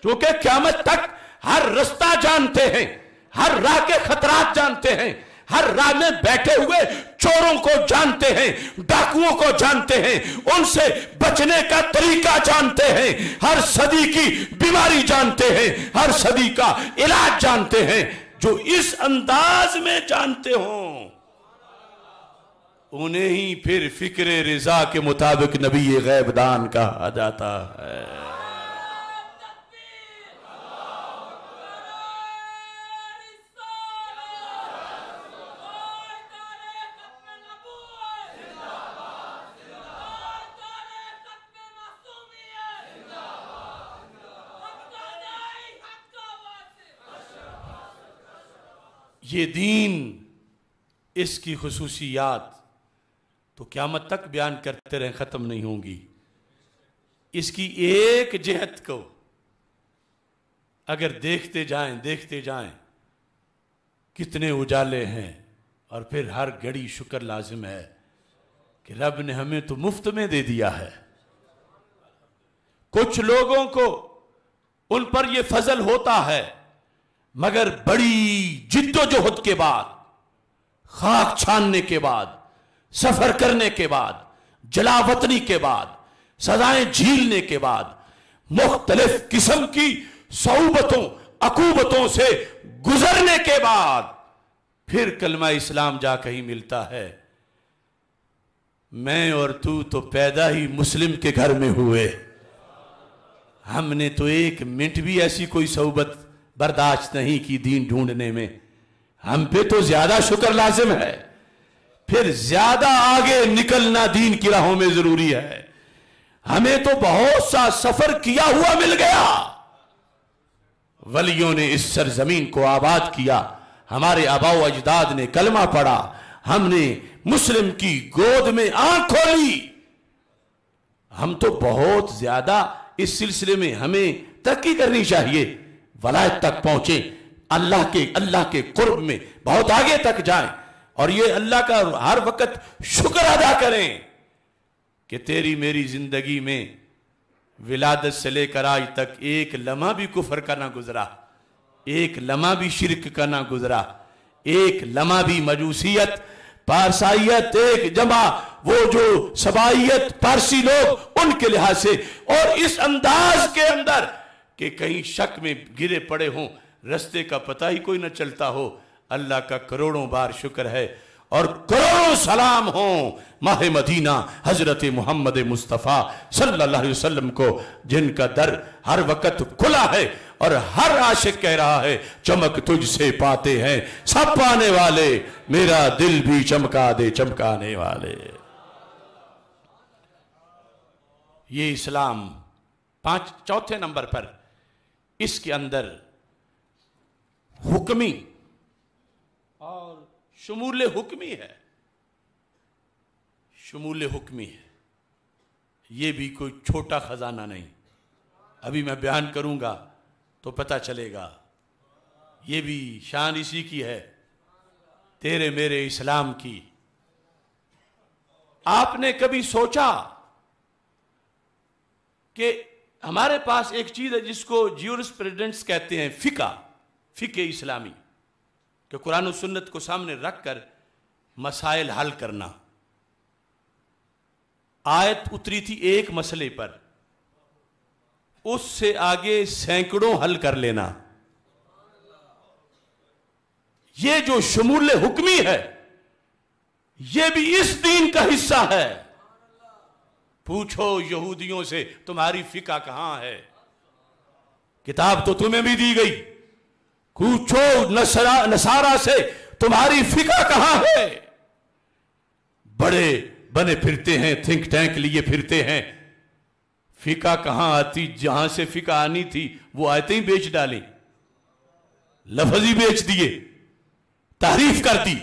کیونکہ قیامت تک ہر رستہ جانتے ہیں، ہر راہ کے خطرات جانتے ہیں، ہر راہ میں بیٹھے ہوئے چوروں کو جانتے ہیں، ڈاکوؤں کو جانتے ہیں، ان سے بچنے کا طریقہ جانتے ہیں، ہر صدی کی بیماری جانتے ہیں، ہر صدی کا علاج جانتے ہیں۔ جو اس انداز میں جانتے ہوں انہیں ہی پھر فکر رضا کے مطابق نبی غیب دان کہا جاتا ہے۔ یہ دین، اس کی خصوصیات تو قیامت تک بیان کرتے رہیں، ختم نہیں ہوں گی۔ اس کی ایک جہت کو اگر دیکھتے جائیں کتنے اجالے ہیں، اور پھر ہر گھڑی شکر لازم ہے کہ رب نے ہمیں تو مفت میں دے دیا ہے۔ کچھ لوگوں کو ان پر یہ فضل ہوتا ہے، مگر بڑی جد و جہد کے بعد، خاک چھاننے کے بعد، سفر کرنے کے بعد، جلا وطنی کے بعد، سزائیں جھیلنے کے بعد، مختلف قسم کی صعوبتوں عقوبتوں سے گزرنے کے بعد پھر کلمہ اسلام جا کہیں ملتا ہے۔ میں اور تو پیدا ہی مسلم کے گھر میں ہوئے، ہم نے تو ایک منٹ بھی ایسی کوئی صعوبت برداشت نہیں کی دین ڈھونڈنے میں۔ ہم پہ تو زیادہ شکر لازم ہے، پھر زیادہ آگے نکلنا دین کی راہوں میں ضروری ہے۔ ہمیں تو بہت سا سفر کیا ہوا مل گیا، ولیوں نے اس سرزمین کو آباد کیا، ہمارے آباء و اجداد نے کلمہ پڑھا، ہم نے مسلم کی گود میں آنکھ کھولی۔ ہم تو بہت زیادہ اس سلسلے میں ہمیں ترقی کرنی چاہیے، ولایت تک پہنچیں، اللہ کے قرب میں بہت آگے تک جائیں، اور یہ اللہ کا ہر وقت شکر ادا کریں کہ تیری میری زندگی میں ولادت سے لے کر آج تک ایک لمحہ بھی کفر کا نہ گزرا، ایک لمحہ بھی شرک کا نہ گزرا، ایک لمحہ بھی مجوسیت، پارسائیت، ایک جمع وہ جو سبائیت پارسی لوگ ان کے لحاظ سے، اور اس انداز کے اندر کہ کہیں شک میں گرے پڑے ہوں، رستے کا پتہ ہی کوئی نہ چلتا ہو۔ اللہ کا کروڑوں بار شکر ہے، اور کروڑوں سلام ہوں ماہ مدینہ حضرت محمد مصطفیٰ صلی اللہ علیہ وسلم کو، جن کا در ہر وقت کھلا ہے، اور ہر عاشق کہہ رہا ہے چمک تجھ سے پاتے ہیں سب پانے والے، میرا دل بھی چمکا دے چمکانے والے۔ یہ اسلام چوتھے نمبر پر اس کے اندر حکمی اور شمول حکمی ہے، شمول حکمی ہے، یہ بھی کوئی چھوٹا خزانہ نہیں، ابھی میں بیان کروں گا تو پتہ چلے گا، یہ بھی شان اسی کی ہے، تیرے میرے اسلام کی۔ آپ نے کبھی سوچا کہ ہمارے پاس ایک چیز ہے جس کو جیورسپریڈنس کہتے ہیں، فقہ اسلامی، کہ قرآن و سنت کو سامنے رکھ کر مسائل حل کرنا۔ آیت اتری تھی ایک مسئلے پر، اس سے آگے سینکڑوں حل کر لینا۔ یہ جو شمول حکمی ہے یہ بھی اس دین کا حصہ ہے۔ پوچھو یہودیوں سے تمہاری فقہ کہاں ہے؟ کتاب تو تمہیں بھی دی گئی۔ پوچھو نصارہ سے تمہاری فقہ کہاں ہے؟ بڑے بنے پھرتے ہیں، تھنک ٹینک لیے پھرتے ہیں، فقہ کہاں آتی؟ جہاں سے فقہ آنی تھی وہ آیتیں ہی بیچ ڈالیں، لفظ ہی بیچ دیے، تحریف کر دی،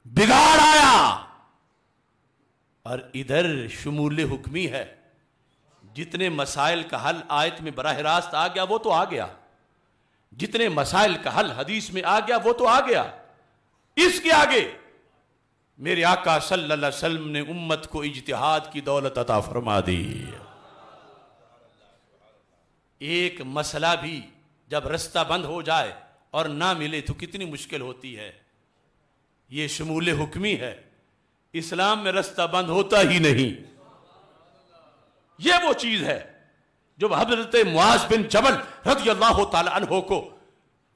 بگاڑ آیا۔ اور ادھر شمول حکمی ہے، جتنے مسائل کا حل آیت میں براہ راست آ گیا وہ تو آ گیا، جتنے مسائل کا حل حدیث میں آ گیا وہ تو آ گیا۔ اس کے آگے میرے آقا صلی اللہ علیہ وسلم نے امت کو اجتہاد کی دولت عطا فرما دی۔ ایک مسئلہ بھی جب رستہ بند ہو جائے اور نہ ملے تو کتنی مشکل ہوتی ہے۔ یہ شمول حکمی ہے، اسلام میں رستہ بند ہوتا ہی نہیں۔ یہ وہ چیز ہے جو حضرت معاذ بن جبل رضی اللہ تعالی عنہ کو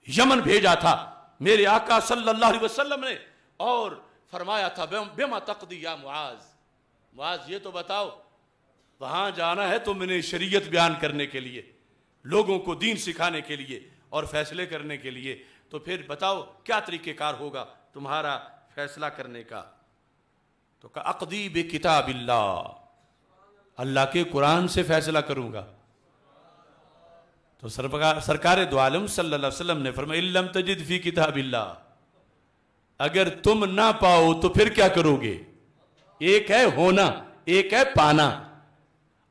یمن بھیجا تھا میرے آقا صلی اللہ علیہ وسلم نے، اور فرمایا تھا بما تقضی یا معاذ یہ تو بتاؤ، وہاں جانا ہے تو میں نے شریعت بیان کرنے کے لیے، لوگوں کو دین سکھانے کے لیے اور فیصلے کرنے کے لیے، تو پھر بتاؤ کیا طریقہ کار ہوگا تمہارا فیصلہ کرنے کا؟ تو کہا اقضی بکتاب اللہ، اللہ کے قرآن سے فیصلہ کروں گا۔ تو سرکار دو عالم صلی اللہ علیہ وسلم نے فرمایا ان لم تجد فی کتاب اللہ، اگر تم نہ پاؤ تو پھر کیا کرو گے؟ ایک ہے ہونا، ایک ہے پانا،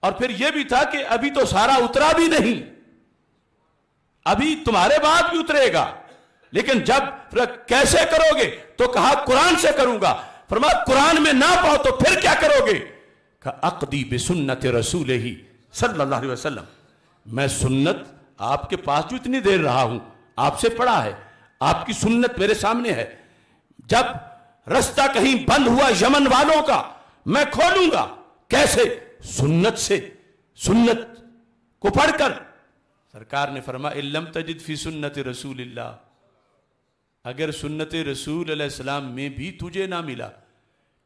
اور پھر یہ بھی تھا کہ ابھی تو سارا اترا بھی نہیں، ابھی تمہارے بعد بھی اترے گا، لیکن جب کیسے کرو گے تو کہا قرآن سے کروں گا، فرمایا قرآن میں نہ پاؤ تو پھر کیا کرو گے؟ کہا اقضی بسنت رسولہ صلی اللہ علیہ وسلم، میں سنت آپ کے پاس جو اتنی دیر رہا ہوں آپ سے پڑھا ہے، آپ کی سنت میرے سامنے ہے، جب رستہ کہیں بند ہوا یمن والوں کا میں کھولوں گا، کیسے؟ سنت سے، سنت کو پڑھ کر۔ سرکار نے فرمایا ان لم تجد فی سنت رسول اللہ، اگر سنت رسول علیہ السلام میں بھی تجھے نہ ملا،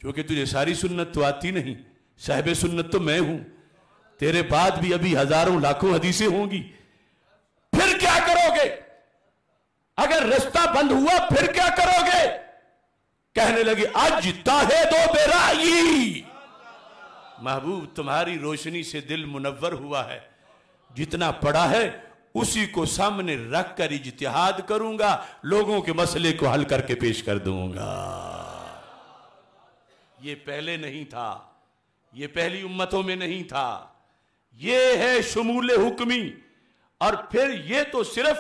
کیونکہ تجھے ساری سنت تو آتی نہیں، صاحب سنت تو میں ہوں، تیرے بعد بھی ابھی ہزاروں لاکھوں حدیثیں ہوں گی، پھر کیا کرو گے؟ اگر رستہ بند ہوا پھر کیا کرو گے؟ کہنے لگے اجتہد برأیی، محبوب تمہاری روشنی سے دل منور ہوا ہے، جتنا پڑھا ہے اسی کو سامنے رکھ کر اجتہاد کروں گا، لوگوں کے مسئلے کو حل کر کے پیش کر دوں گا۔ یہ پہلے نہیں تھا، یہ پہلی امتوں میں نہیں تھا، یہ ہے شمول حکمی۔ اور پھر یہ تو صرف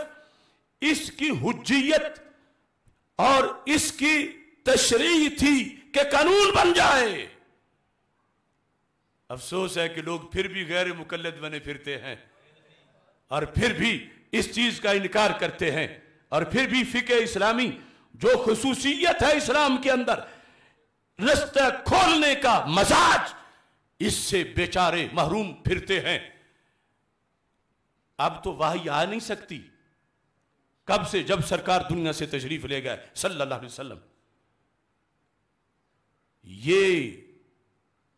اس کی حجیت اور اس کی تشریح تھی کہ قانون بن جائے۔ افسوس ہے کہ لوگ پھر بھی غیر مقلد بنے پھرتے ہیں، اور پھر بھی اس چیز کا انکار کرتے ہیں، اور پھر بھی فقہ اسلامی جو خصوصیت ہے اسلام کے اندر، رستہ کھولنے کا مزاج، اس سے بیچارے محروم پھرتے ہیں۔ اب تو وحی آ نہیں سکتی، کب سے؟ جب سرکار دنیا سے تشریف لے گئے صلی اللہ علیہ وسلم۔ یہ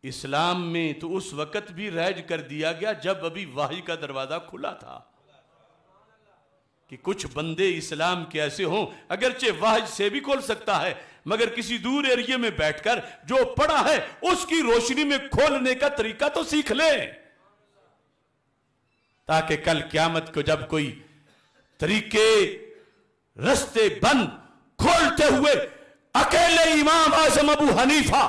اسلام میں تو اس وقت بھی رائج کر دیا گیا جب ابھی وحی کا دروازہ کھلا تھا، کہ کچھ بندے اسلام کے ایسے ہوں، اگرچہ وحی سے بھی کھول سکتا ہے، مگر کسی دور ایریے میں بیٹھ کر جو پڑھا ہے اس کی روشنی میں کھولنے کا طریقہ تو سیکھ لیں، تاکہ کل قیامت کو جب کوئی طریقے رستے بند کھولتے ہوئے اکیلے امام اعظم ابو حنیفہ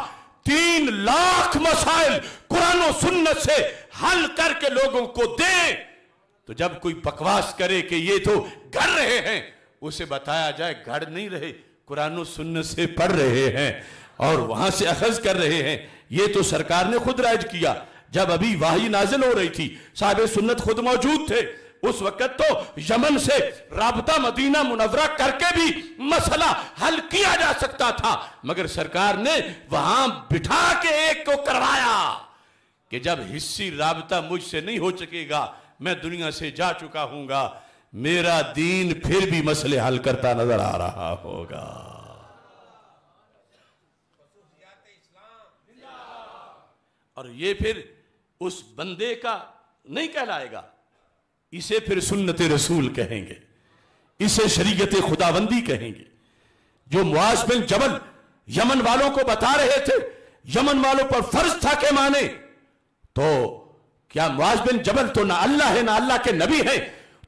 3 لاکھ مسائل قرآن و سنت سے حل کر کے لوگوں کو دیں، تو جب کوئی بکواس کرے کہ یہ تو گھڑ رہے ہیں، اسے بتایا جائے گھڑ نہیں رہے، قرآن و سنت سے پڑھ رہے ہیں اور وہاں سے اخذ کر رہے ہیں۔ یہ تو سرکار نے خود رائج کیا، جب ابھی وحی نازل ہو رہی تھی، صاحب سنت خود موجود تھے، اس وقت تو یمن سے رابطہ مدینہ منورہ کر کے بھی مسئلہ حل کیا جا سکتا تھا، مگر سرکار نے وہاں بٹھا کے ایک کو کروایا کہ جب حصی رابطہ مجھ سے نہیں ہو سکے گا، میں دنیا سے جا چکا ہوں گا، میرا دین پھر بھی مسئلے حل کرتا نظر آ رہا ہوگا۔ اور یہ پھر اس بندے کا نہیں کہلائے گا، اسے پھر سنت رسول کہیں گے، اسے شریعت خداوندی کہیں گے۔ جو معاذ بن جبل یمن والوں کو بتا رہے تھے، یمن والوں پر فرض تھا کہ مانے، تو کیا معاذ بن جبل تو نہ اللہ ہے نہ اللہ کے نبی ہے،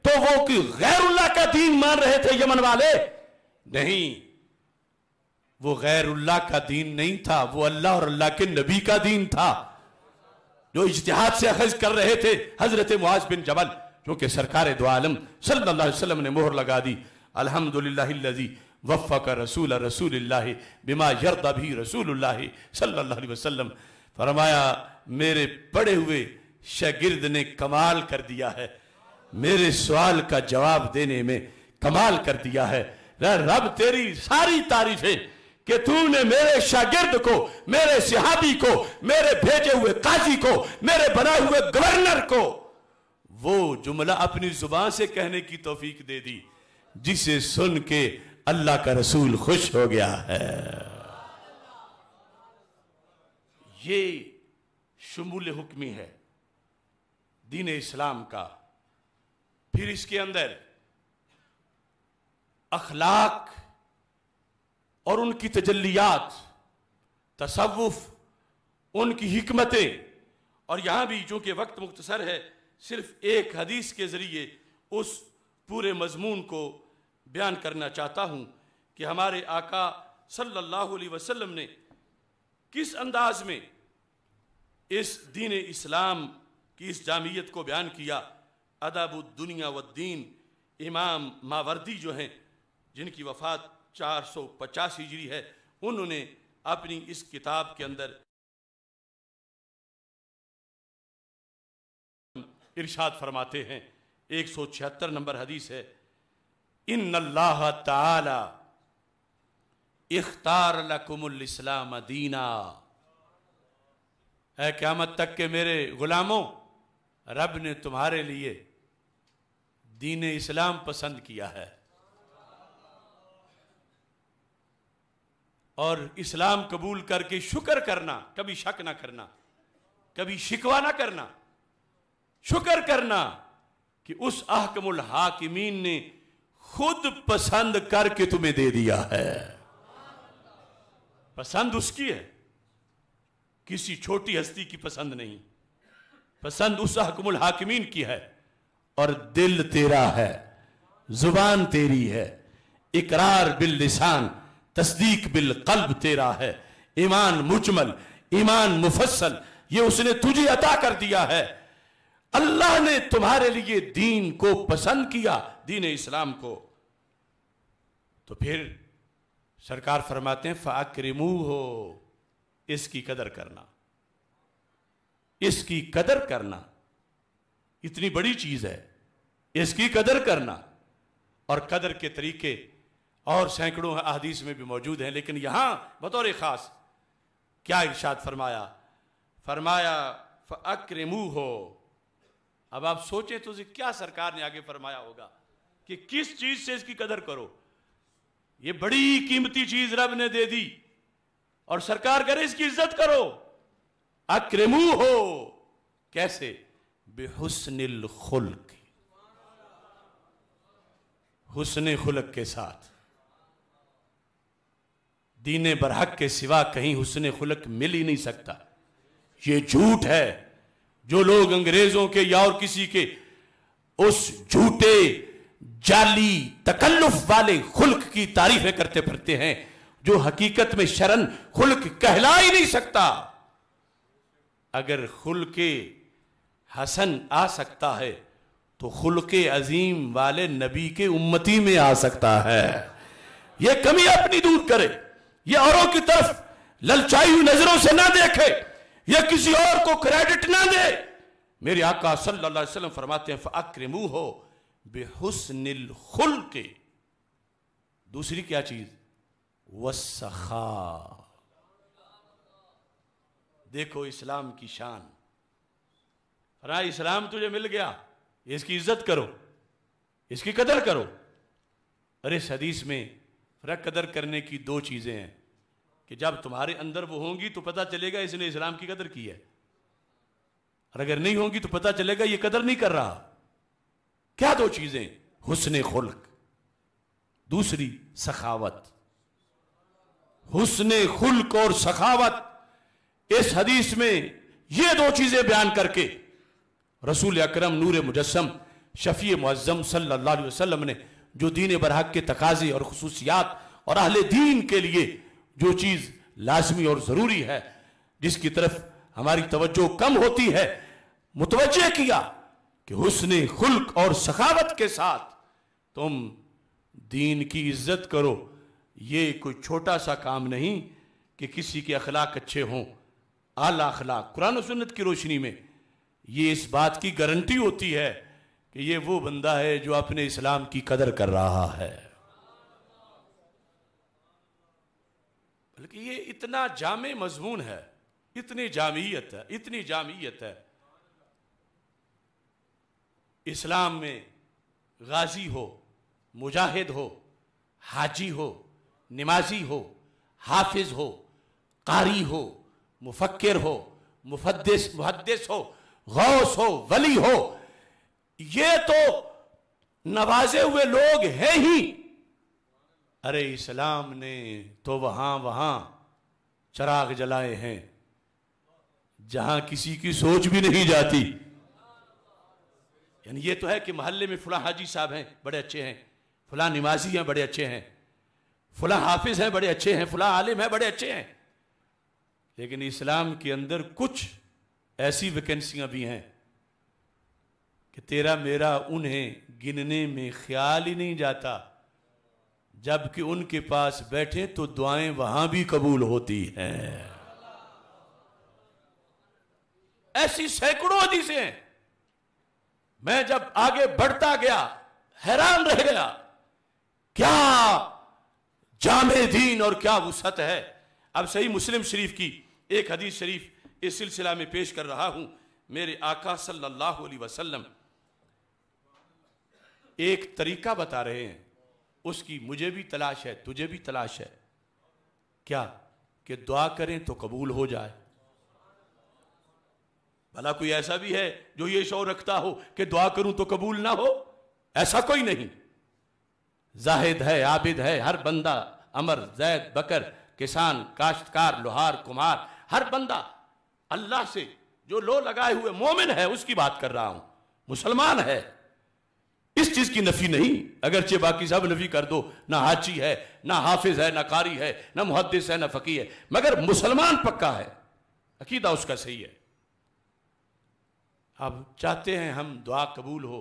تو وہ غیر اللہ کا دین مان رہے تھے یمن والے؟ نہیں، وہ غیر اللہ کا دین نہیں تھا، وہ اللہ اور اللہ کے نبی کا دین تھا، جو اجتہاد سے اخذ کر رہے تھے حضرت معاذ بن جبل، کیونکہ سرکار دو عالم صلی اللہ علیہ وسلم نے مہر لگا دی، الحمدللہ الذی وفق رسول اللہ بما یرضی بھی رسول اللہ صلی اللہ علیہ وسلم۔ فرمایا میرے پڑھے ہوئے شاگرد نے کمال کر دیا ہے، میرے سوال کا جواب دینے میں کمال کر دیا ہے۔ رب تیری ساری تعریفیں کہ تو نے میرے شاگرد کو، میرے صحابی کو، میرے بھیجے ہوئے قاضی کو، میرے بنائے ہوئے گورنر کو وہ جملہ اپنی زبان سے کہنے کی توفیق دے دی جسے سن کے اللہ کا رسول خوش ہو گیا ہے۔ یہ شمول حکمی ہے دین اسلام کا۔ پھر اس کے اندر اخلاق اور ان کی تجلیات، تصوف، ان کی حکمتیں، اور یہاں بھی چونکہ وقت مختصر ہے صرف ایک حدیث کے ذریعے اس پورے مضمون کو بیان کرنا چاہتا ہوں کہ ہمارے آقا صلی اللہ علیہ وسلم نے کس انداز میں اس دین اسلام کی اس جامعیت کو بیان کیا۔ ادب الدنیا والدین، امام ماوردی جو ہیں جن کی وفات 450 ہجری ہے، انہوں نے اپنی اس کتاب کے اندر ارشاد فرماتے ہیں، 176 نمبر حدیث ہے، ان اللہ تعالی اختار لکم الاسلام دینا. اے قیامت تک کے میرے غلاموں، رب نے تمہارے لیے دین اسلام پسند کیا ہے، اور اسلام قبول کر کے شکر کرنا، کبھی شک نہ کرنا، کبھی شکوہ نہ کرنا، شکر کرنا کہ اس احکم الحاکمین نے خود پسند کر کے تمہیں دے دیا ہے. پسند اس کی ہے، کسی چھوٹی ہستی کی پسند نہیں، پسند اس احکم الحاکمین کی ہے. اور دل تیرا ہے، زبان تیری ہے، اقرار باللسان، تصدیق بالقلب تیرا ہے، ایمان مجمل، ایمان مفصل، یہ اس نے تجھے عطا کر دیا ہے. اللہ نے تمہارے لیے دین کو پسند کیا، دین اسلام کو. تو پھر سرکار فرماتے ہیں فَأَكْرِمُوهُ، اس کی قدر کرنا، اس کی قدر کرنا. اتنی بڑی چیز ہے، اس کی قدر کرنا. اور قدر کے طریقے اور سینکڑوں احادیث میں بھی موجود ہیں، لیکن یہاں بطور خاص کیا ارشاد فرمایا؟ فرمایا فَأَكْرِمُوهُ. اب آپ سوچیں تو کیا سرکار نے آگے فرمایا ہوگا کہ کس چیز سے اس کی قدر کرو. یہ بڑی قیمتی چیز رب نے دے دی اور سرکار کرے اس کی عزت کرو. اکرموہ، کیسے؟ بحسن الخلق، حسن خلق کے ساتھ. دین برحق کے سوا کہیں حسن خلق مل ہی نہیں سکتا. یہ جھوٹ ہے جو لوگ انگریزوں کے یا اور کسی کے اس جھوٹے جعلی تکلف والے خلق کی تعریفیں کرتے پھرتے ہیں، جو حقیقت میں شرن خلق کہلا ہی نہیں سکتا. اگر خلق حسن آ سکتا ہے تو خلق عظیم والے نبی کے امتی میں آ سکتا ہے. یہ کمی اپنی دور کرے، یہ اوروں کی طرف للچائی ہوئی نظروں سے نہ دیکھے، یہ کسی اور کو کریڈٹ نہ دے. میرے آقا صلی اللہ علیہ وسلم فرماتے ہیں فَأَكْرِمُوهُ بِحُسْنِ الْخُلْقِ. دوسری کیا چیز؟ وَالسَّخَاء. دیکھو اسلام کی شان. فرمایا اسلام تجھے مل گیا، اس کی عزت کرو، اس کی قدر کرو. اور اس حدیث میں قدر کرنے کی دو چیزیں ہیں کہ جب تمہارے اندر وہ ہوں گی تو پتہ چلے گا اس نے اسلام کی قدر کی ہے، اور اگر نہیں ہوں گی تو پتہ چلے گا یہ قدر نہیں کر رہا. کیا دو چیزیں؟ حسن خلق، دوسری سخاوت. حسن خلق اور سخاوت. اس حدیث میں یہ دو چیزیں بیان کر کے رسول اکرم نور مجسم شفیع معظم صلی اللہ علیہ وسلم نے جو دین برحق کے تقاضے اور خصوصیات اور اہل دین کے لیے جو چیز لازمی اور ضروری ہے، جس کی طرف ہماری توجہ کم ہوتی ہے، متوجہ کیا کہ حسن خلق اور سخاوت کے ساتھ تم دین کی عزت کرو. یہ کوئی چھوٹا سا کام نہیں کہ کسی کے اخلاق اچھے ہوں، اعلیٰ اخلاق. قرآن و سنت کی روشنی میں یہ اس بات کی گارنٹی ہوتی ہے کہ یہ وہ بندہ ہے جو اپنے اسلام کی قدر کر رہا ہے. بلکہ یہ اتنا جامع مضمون ہے، اتنی جامعیت ہے، اتنی جامعیت ہے. اسلام میں غازی ہو، مجاہد ہو، حاجی ہو، نمازی ہو، حافظ ہو، قاری ہو، مفکر ہو، محدث ہو، غوث ہو، ولی ہو، یہ تو نوازے ہوئے لوگ ہیں ہی. ارے اسلام نے تو وہاں چراغ جلائے ہیں جہاں کسی کی سوچ بھی نہیں جاتی. یعنی یہ تو ہے کہ محلے میں فلاں حاجی صاحب ہیں بڑے اچھے ہیں، فلاں نمازی ہیں بڑے اچھے ہیں، فلاں حافظ ہیں بڑے اچھے ہیں، فلاں عالم ہیں بڑے اچھے ہیں. لیکن اسلام کے اندر کچھ ایسی ویکنسیاں بھی ہیں کہ تیرا میرا انہیں گننے میں خیال ہی نہیں جاتا، جبکہ ان کے پاس بیٹھے تو دعائیں وہاں بھی قبول ہوتی ہیں۔ ایسی سینکڑوں حدیثیں ہیں۔ میں جب آگے بڑھتا گیا حیران رہ گیا، کیا جامع دین اور کیا وسعت ہے۔ اب صحیح مسلم شریف کی ایک حدیث شریف اس سلسلہ میں پیش کر رہا ہوں۔ میرے آقا صلی اللہ علیہ وسلم ایک طریقہ بتا رہے ہیں، اس کی مجھے بھی تلاش ہے، تجھے بھی تلاش ہے۔ کیا کہ دعا کریں تو قبول ہو جائے۔ بھلا کوئی ایسا بھی ہے جو یہ شعور رکھتا ہو کہ دعا کروں تو قبول نہ ہو؟ ایسا کوئی نہیں۔ زاہد ہے، عابد ہے، ہر بندہ، امر، زید، بکر، کسان، کاشتکار، لوہار، کمہار، ہر بندہ اللہ سے جو لو لگائے ہوئے مومن ہے، اس کی بات کر رہا ہوں، مسلمان ہے، اس چیز کی نفی نہیں۔ اگرچہ باقی سب نفی کر دو، نہ حاجی ہے، نہ حافظ ہے، نہ قاری ہے، نہ محدث ہے، نہ فقیہ ہے، مگر مسلمان پکا ہے، عقیدہ اس کا صحیح ہے۔ اب چاہتے ہیں ہم دعا قبول ہو۔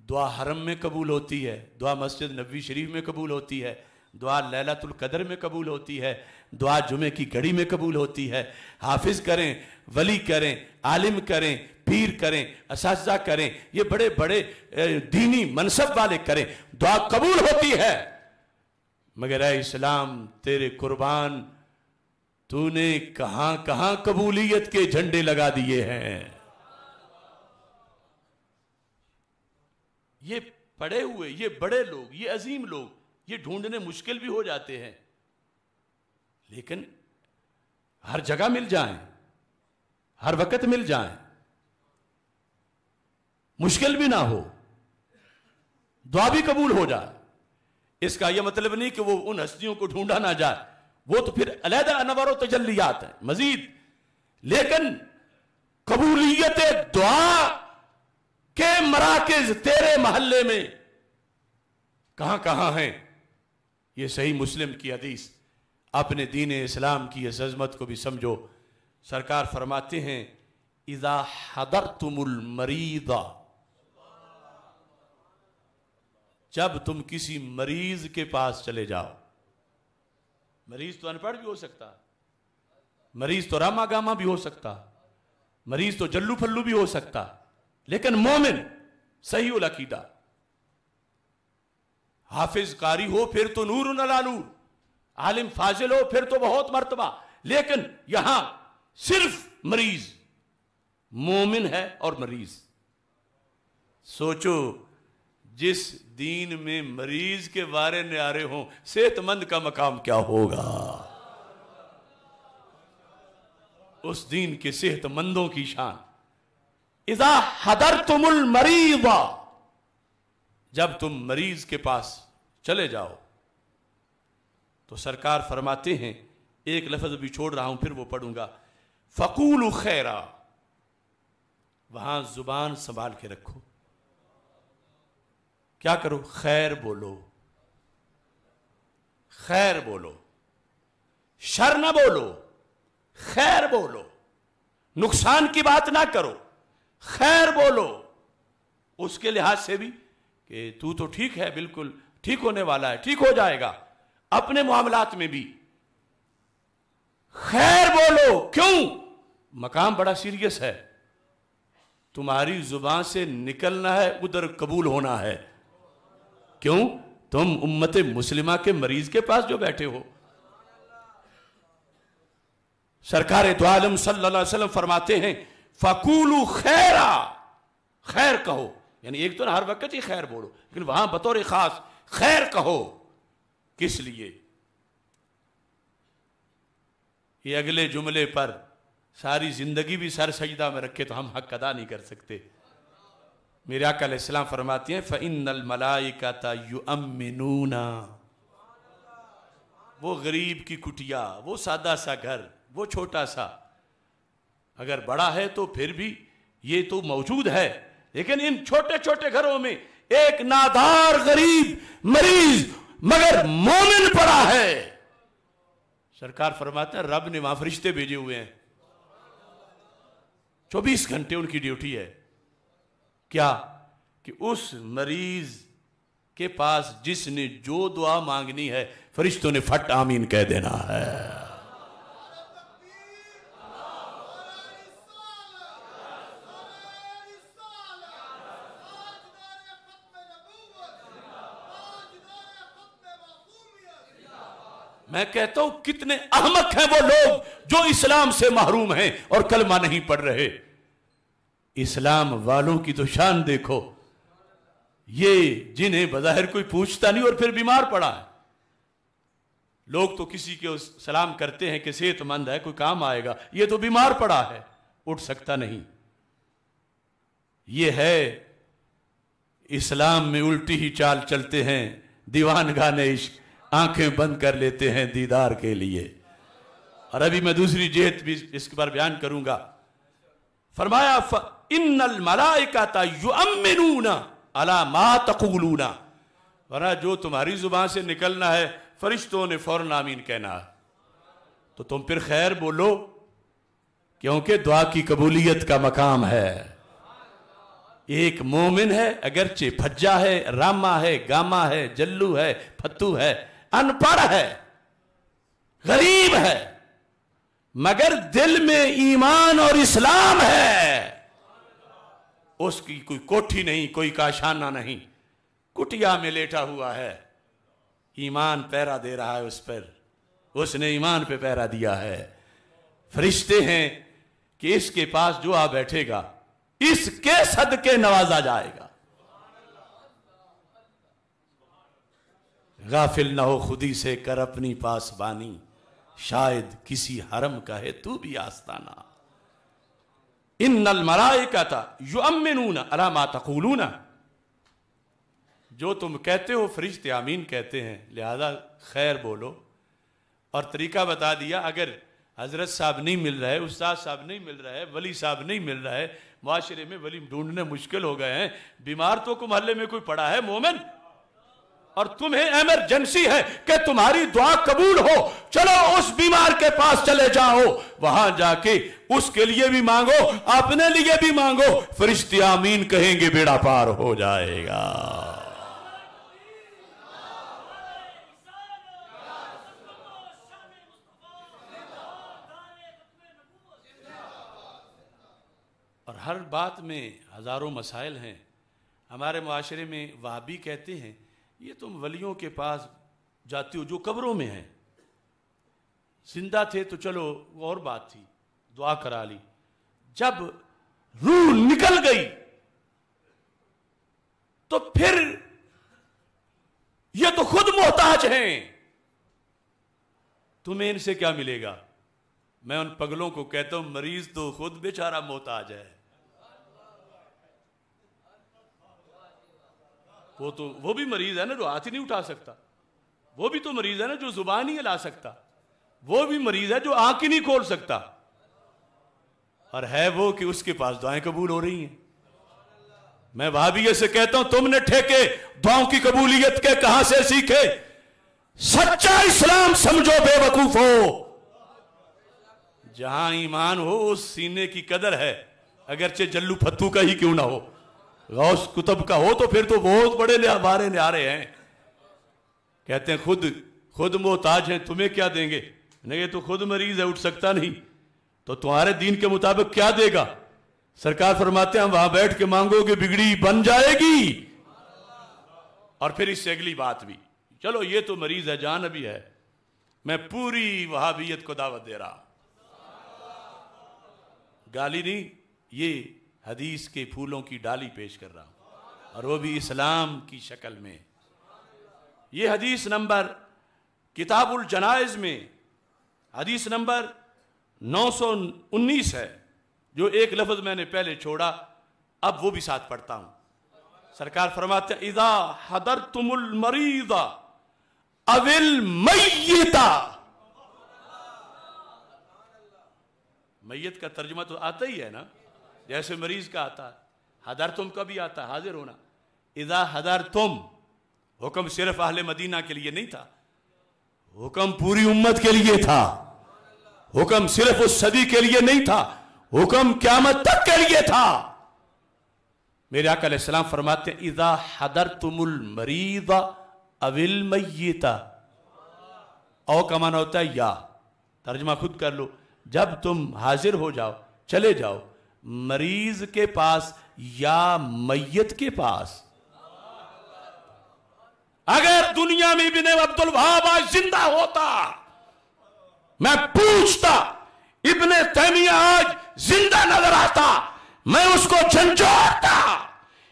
دعا حرم میں قبول ہوتی ہے، دعا مسجد نبوی شریف میں قبول ہوتی ہے، دعا لیلۃ القدر میں قبول ہوتی ہے، دعا جمعے کی گھڑی میں قبول ہوتی ہے۔ حافظ کریں، ولی کریں، عالم کریں، پیر کریں، اساتذہ کریں، یہ بڑے بڑے دینی منصب والے کریں، دعا قبول ہوتی ہے۔ مگر اے اسلام تیرے قربان، تو نے کہاں کہاں قبولیت کے جھنڈے لگا دیے ہیں۔ یہ پڑے ہوئے، یہ بڑے لوگ، یہ عظیم لوگ، یہ ڈھونڈنے مشکل بھی ہو جاتے ہیں، لیکن ہر جگہ مل جائیں، ہر وقت مل جائیں، مشکل بھی نہ ہو، دعا بھی قبول ہو جائے۔ اس کا یہ مطلب نہیں کہ وہ ان ہستیوں کو ڈھونڈا نہ جائے، وہ تو پھر علیحدہ انوار و تجلیات ہیں مزید، لیکن قبولیت دعا کے مراکز تیرے محلے میں کہاں کہاں ہیں؟ یہ صحیح مسلم کی حدیث۔ اپنے دین اسلام کی اس عظمت کو بھی سمجھو۔ سرکار فرماتے ہیں اذا حضرتم المریض، جب تم کسی مریض کے پاس چلے جاؤ، مریض تو ان پڑھ بھی ہو سکتا، مریض تو راما گاما بھی ہو سکتا، مریض تو جلو پھلو بھی ہو سکتا، لیکن مومن صحیح العقیدہ، حافظ قاری ہو پھر تو نور علی نور، عالم فاضل ہو پھر تو بہت مرتبہ، لیکن یہاں صرف مریض، مومن ہے اور مریض۔ سوچو جس دین میں مریض کے وارے نیارے ہوں، صحت مند کا مقام کیا ہوگا؟ اس دین کے صحت مندوں کی شان۔ اذا حضرتم المریض، جب تم مریض کے پاس چلے جاؤ تو سرکار فرماتے ہیں، ایک لفظ بھی چھوڑ رہا ہوں پھر وہ پڑھوں گا، فقولوا خیرا، وہاں زبان سنبھال کے رکھو، کیا کرو؟ خیر بولو، خیر بولو، شر نہ بولو، خیر بولو، نقصان کی بات نہ کرو، خیر بولو، اس کے لحاظ سے بھی کہ تو ٹھیک ہے، بالکل ٹھیک ہونے والا ہے، ٹھیک ہو جائے گا، اپنے معاملات میں بھی خیر بولو۔ کیوں؟ مقام بڑا سیریس ہے، تمہاری زبان سے نکلنا ہے، ادھر قبول ہونا ہے۔ کیوں؟ تم امت مسلمہ کے مریض کے پاس جو بیٹھے ہو۔ سرکار دو عالم صلی اللہ علیہ وسلم فرماتے ہیں فَقُولُوا خَيْرًا، خیر کہو، یعنی ایک تو ہر وقت ہی خیر بولو، لیکن وہاں بطور خاص خیر کہو۔ کس لیے؟ یہ اگلے جملے پر ساری زندگی بھی سر سجدہ میں رکھے تو ہم حق ادا نہیں کر سکتے۔ میرے آقا علیہ السلام فرماتے ہیں فَإِنَّ الْمَلَائِكَةَ يُؤَمِّنُونَ، وہ غریب کی کٹیا، وہ سادہ سا گھر، وہ چھوٹا سا، اگر بڑا ہے تو پھر بھی یہ تو موجود ہے، لیکن ان چھوٹے چھوٹے گھروں میں ایک نادار غریب مریض مگر مومن پڑا ہے۔ سرکار فرماتے ہیں رب نے وہاں فرشتے بھیجے ہوئے ہیں، 24 گھنٹے ان کی ڈیوٹی ہے۔ کیا؟ کہ اس مریض کے پاس جس نے جو دعا مانگنی ہے فرشتوں نے فٹ آمین کہہ دینا ہے. میں کہتا ہوں کتنے احمق ہیں وہ لوگ جو اسلام سے محروم ہیں اور کلمہ نہیں پڑھ رہے. اسلام والوں کی تو شان دیکھو، یہ جنہیں بظاہر کوئی پوچھتا نہیں اور پھر بیمار پڑا ہے. لوگ تو کسی کے سلام کرتے ہیں کہ صحت مند ہے، کوئی کام آئے گا، یہ تو بیمار پڑا ہے، اٹھ سکتا نہیں. یہ ہے اسلام میں الٹی ہی چال چلتے ہیں، دیوان گانے عشق آنکھیں بند کر لیتے ہیں دیدار کے لیے. اور ابھی میں دوسری جہت بھی اس کے بارے بیان کروں گا. فرمایا فَإِنَّ الْمَلَائِكَةَ يُؤَمِّنُونَ عَلَى مَا تَقُولُونَ، ورنہ جو تمہاری زبان سے نکلنا ہے فرشتوں نے فوراً آمین کہنا ہے. تو تم پھر خیر بولو، کیونکہ دعا کی قبولیت کا مقام ہے. ایک مومن ہے، اگرچہ پھجا ہے، راما ہے، گاما ہے، جلو ہے، پھتو ہے، ان پڑھ ہے، غریب ہے، مگر دل میں ایمان اور اسلام ہے. اس کی کوئی کوٹھی نہیں، کوئی کاشانہ نہیں، کٹیا میں لیٹا ہوا ہے، ایمان پیرا دے رہا ہے اس پر، اس نے ایمان پہ پیرا دیا ہے. فرشتے ہیں کہ اس کے پاس جو آ بیٹھے گا اس کے صدقے نوازا جائے گا. غافل نہ ہو خودی سے کر اپنی پاسبانی، شاید کسی حرم کا ہے تو بھی آستانہ. ان الملائکۃ یؤمنون علی ما تقولون، جو تم کہتے ہو فرشتے آمین کہتے ہیں، لہذا خیر بولو. اور طریقہ بتا دیا، اگر حضرت صاحب نہیں مل رہے، استاد صاحب نہیں مل رہے، ولی صاحب نہیں مل رہے، معاشرے میں ولی ڈھونڈنے مشکل ہو گئے ہیں، بیمار تو کو محلے میں کوئی پڑا ہے مومن، اور تمہیں ایمرجنسی ہے کہ تمہاری دعا قبول ہو، چلو اس بیمار کے پاس چلے جاؤ، وہاں جا کے اس کے لیے بھی مانگو، اپنے لیے بھی مانگو، فرشتے آمین کہیں گے، بیڑا پار ہو جائے گا. اور ہر بات میں ہزاروں مسائل ہیں. ہمارے معاشرے میں وہابی کہتے ہیں یہ تم ولیوں کے پاس جاتے ہو جو قبروں میں ہیں، زندہ تھے تو چلو اور بات تھی، دعا کرا لی، جب روح نکل گئی تو پھر یہ تو خود محتاج ہیں، تمہیں ان سے کیا ملے گا. میں ان پگلوں کو کہتا ہوں مریض تو خود بیچارہ محتاج ہے. وہ بھی مریض ہے نا جو ہاتھ ہی نہیں اٹھا سکتا، وہ بھی تو مریض ہے نا جو زبان نہیں ہلا سکتا، وہ بھی مریض ہے جو آنکھ ہی نہیں کھول سکتا، اور ہے وہ کہ اس کے پاس دعائیں قبول ہو رہی ہیں. میں وہابیت سے کہتا ہوں تم نے ٹھیکے دعاؤں کی قبولیت کے کہاں سے سیکھے؟ سچا اسلام سمجھو بے وقوف ہو. جہاں ایمان ہو اس سینے کی قدر ہے، اگرچہ جلو پھتو کا ہی کیوں نہ ہو، غوث کتب کا ہو تو پھر تو بہت بڑے بارے نیارے ہیں. کہتے ہیں خود محتاج ہیں، تمہیں کیا دیں گے؟ نہیں، یہ تو خود مریض ہے، اٹھ سکتا نہیں، تو تمہارے دین کے مطابق کیا دے گا؟ سرکار فرماتے ہیں وہاں بیٹھ کے مانگو گے بگڑی بن جائے گی. اور پھر اس سے اگلی بات بھی، چلو یہ تو مریض ہے، جان ابھی ہے، میں پوری وہابیت کو دعوت دے رہا، گالی نہیں، یہ حدیث کے پھولوں کی ڈالی پیش کر رہا ہوں، اور وہ بھی اسلام کی شکل میں. یہ حدیث نمبر کتاب الجنائز میں حدیث نمبر 919 ہے، جو ایک لفظ میں نے پہلے چھوڑا، اب وہ بھی ساتھ پڑھتا ہوں. سرکار فرماتے ہیں اذا حضرتم المریض او المیت، میت کا ترجمہ تو آتا ہی ہے نا، جیسے مریض کا آتا ہے، حضرتم کا بھی آتا ہے، حاضر ہونا. اذا حضرتم، حکم صرف اہل مدینہ کے لیے نہیں تھا، حکم پوری امت کے لیے تھا، حکم صرف اس صدی کے لیے نہیں تھا، حکم قیامت تک کے لیے تھا. میرے آقا علیہ السلام فرماتے ہیں اذا حضرتم المریض او المیت، او کا معنی ہوتا ہے یا، ترجمہ خود کر لو، جب تم حاضر ہو جاؤ، چلے جاؤ مریض کے پاس یا میت کے پاس۔ اگر دنیا میں ابن عبد الوہاب آج زندہ ہوتا، میں پوچھتا ابن تیمیہ آج زندہ نظر آتا، میں اس کو جھنجھوڑتا،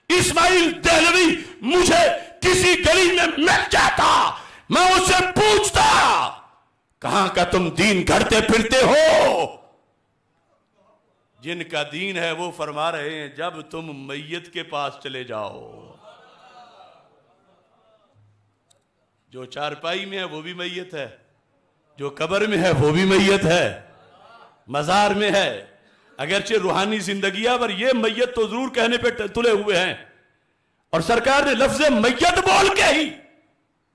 اسماعیل دہلوی مجھے کسی گلی میں مل جاتا، میں اس سے پوچھتا کہاں کا تم دین گھڑتے پھرتے ہو؟ جن کا دین ہے وہ فرما رہے ہیں جب تم میت کے پاس چلے جاؤ، جو چارپائی میں ہے وہ بھی میت ہے، جو قبر میں ہے وہ بھی میت ہے، مزار میں ہے، اگرچہ روحانی زندگیاں پر یہ میت تو ضرور کہنے پہ تلے ہوئے ہیں، اور سرکار نے لفظ میت بول کے ہی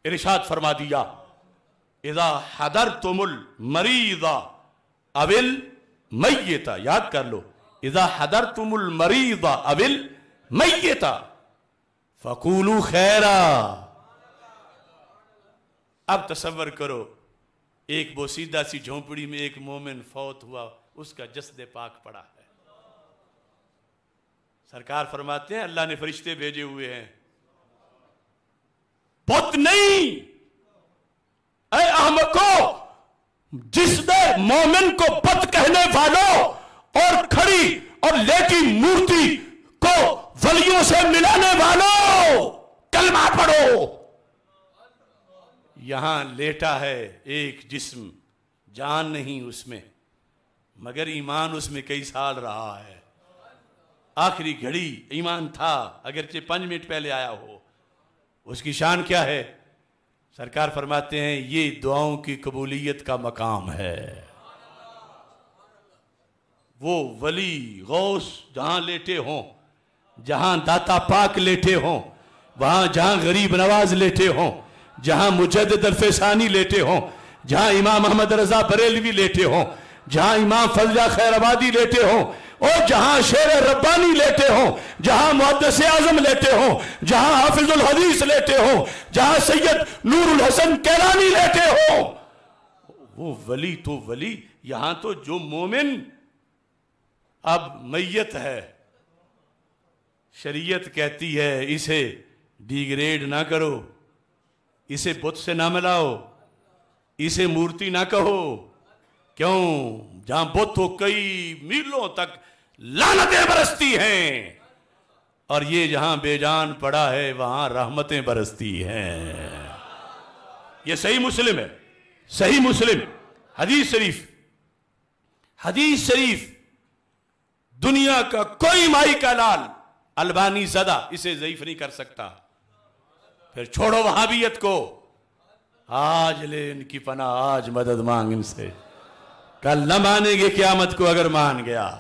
ارشاد فرما دیا اذا حضرتم المریض او المیت، یاد کر لو اذا حضرتم المریض او المیت فقولوا خیرا۔ اب تصور کرو ایک بوسیدہ سی جھونپڑی میں ایک مومن فوت ہوا، اس کا جسد پاک پڑا ہے، سرکار فرماتے ہیں اللہ نے فرشتے بھیجے ہوئے ہیں، بت نہیں، اے احمقو، جس نے مومن کو بت کہنے والوں اور کھڑی اور لیٹی مورتی کو ولیوں سے ملانے والوں کلمہ پڑھو۔ یہاں لیٹا ہے ایک جسم، جان نہیں اس میں، مگر ایمان اس میں کئی سال رہا ہے، آخری گھڑی ایمان تھا اگرچہ 5 منٹ پہلے آیا ہو، اس کی شان کیا ہے؟ سرکار فرماتے ہیں یہ دعاؤں کی قبولیت کا مقام ہے۔ وہ ولی غوث جہاں لیٹے ہوں، جہاں داتا پاک لیٹے ہوں، وہاں جہاں غریب نواز لیٹے ہوں، جہاں مجدد الفسانی لیٹے ہوں، جہاں امام احمد رضا بریلوی لیٹے ہوں، جہاں امام فضلہ خیر آبادی لیٹے ہوں، اور جہاں شیر ربانی لیٹے ہوں، جہاں محدث اعظم لیٹے ہوں، جہاں حافظ الحدیث لیٹے ہوں، جہاں سید نور الحسن کیلانی لیٹے ہوں، وہ ولی تو ولی۔ یہاں تو جو مومن اب میت ہے، شریعت کہتی ہے اسے ڈیگریڈ نہ کرو، اسے بت سے نہ ملاؤ، اسے مورتی نہ کہو، کیوں؟ جہاں بت ہو کئی میلوں تک لعنتیں برستی ہیں، اور یہ جہاں بے جان پڑا ہے وہاں رحمتیں برستی ہیں۔ یہ صحیح مسلم ہے، صحیح مسلم حدیث شریف دنیا کا کوئی مائی کا لال البانی زدہ اسے ضعیف نہیں کر سکتا۔ پھر چھوڑو وہابیت کو، آج لے ان کی پناہ، آج مدد مانگ ان سے، کل نہ مانیں گے قیامت کو اگر مان گیا۔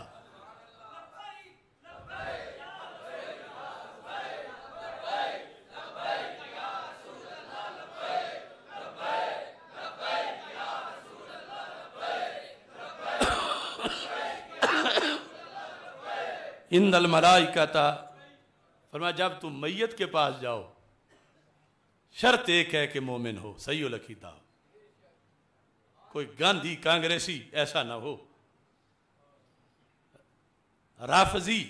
ان الملائکۃ، فرمایا جب تم میت کے پاس جاؤ، شرط ایک ہے کہ مومن ہو، صحیح العقیدہ، کوئی گاندھی کانگریسی ایسا نہ ہو، رافضی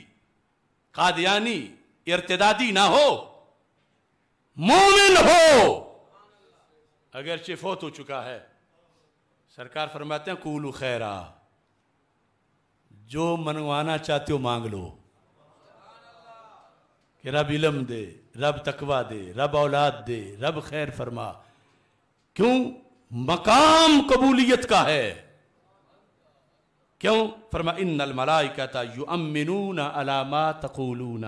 قادیانی ارتدادی نہ ہو، مومن ہو، اگرچہ فوت ہو چکا ہے۔ سرکار فرماتے ہیں قولوا خیرا، جو منوانا چاہتے ہو مانگ لو، کہ رب علم دے، رب تقوی دے، رب اولاد دے، رب خیر فرما۔ کیوں؟ مقام قبولیت کا ہے۔ کیوں؟ فرما ان الملائکۃ یؤمنون علی ما تقولون،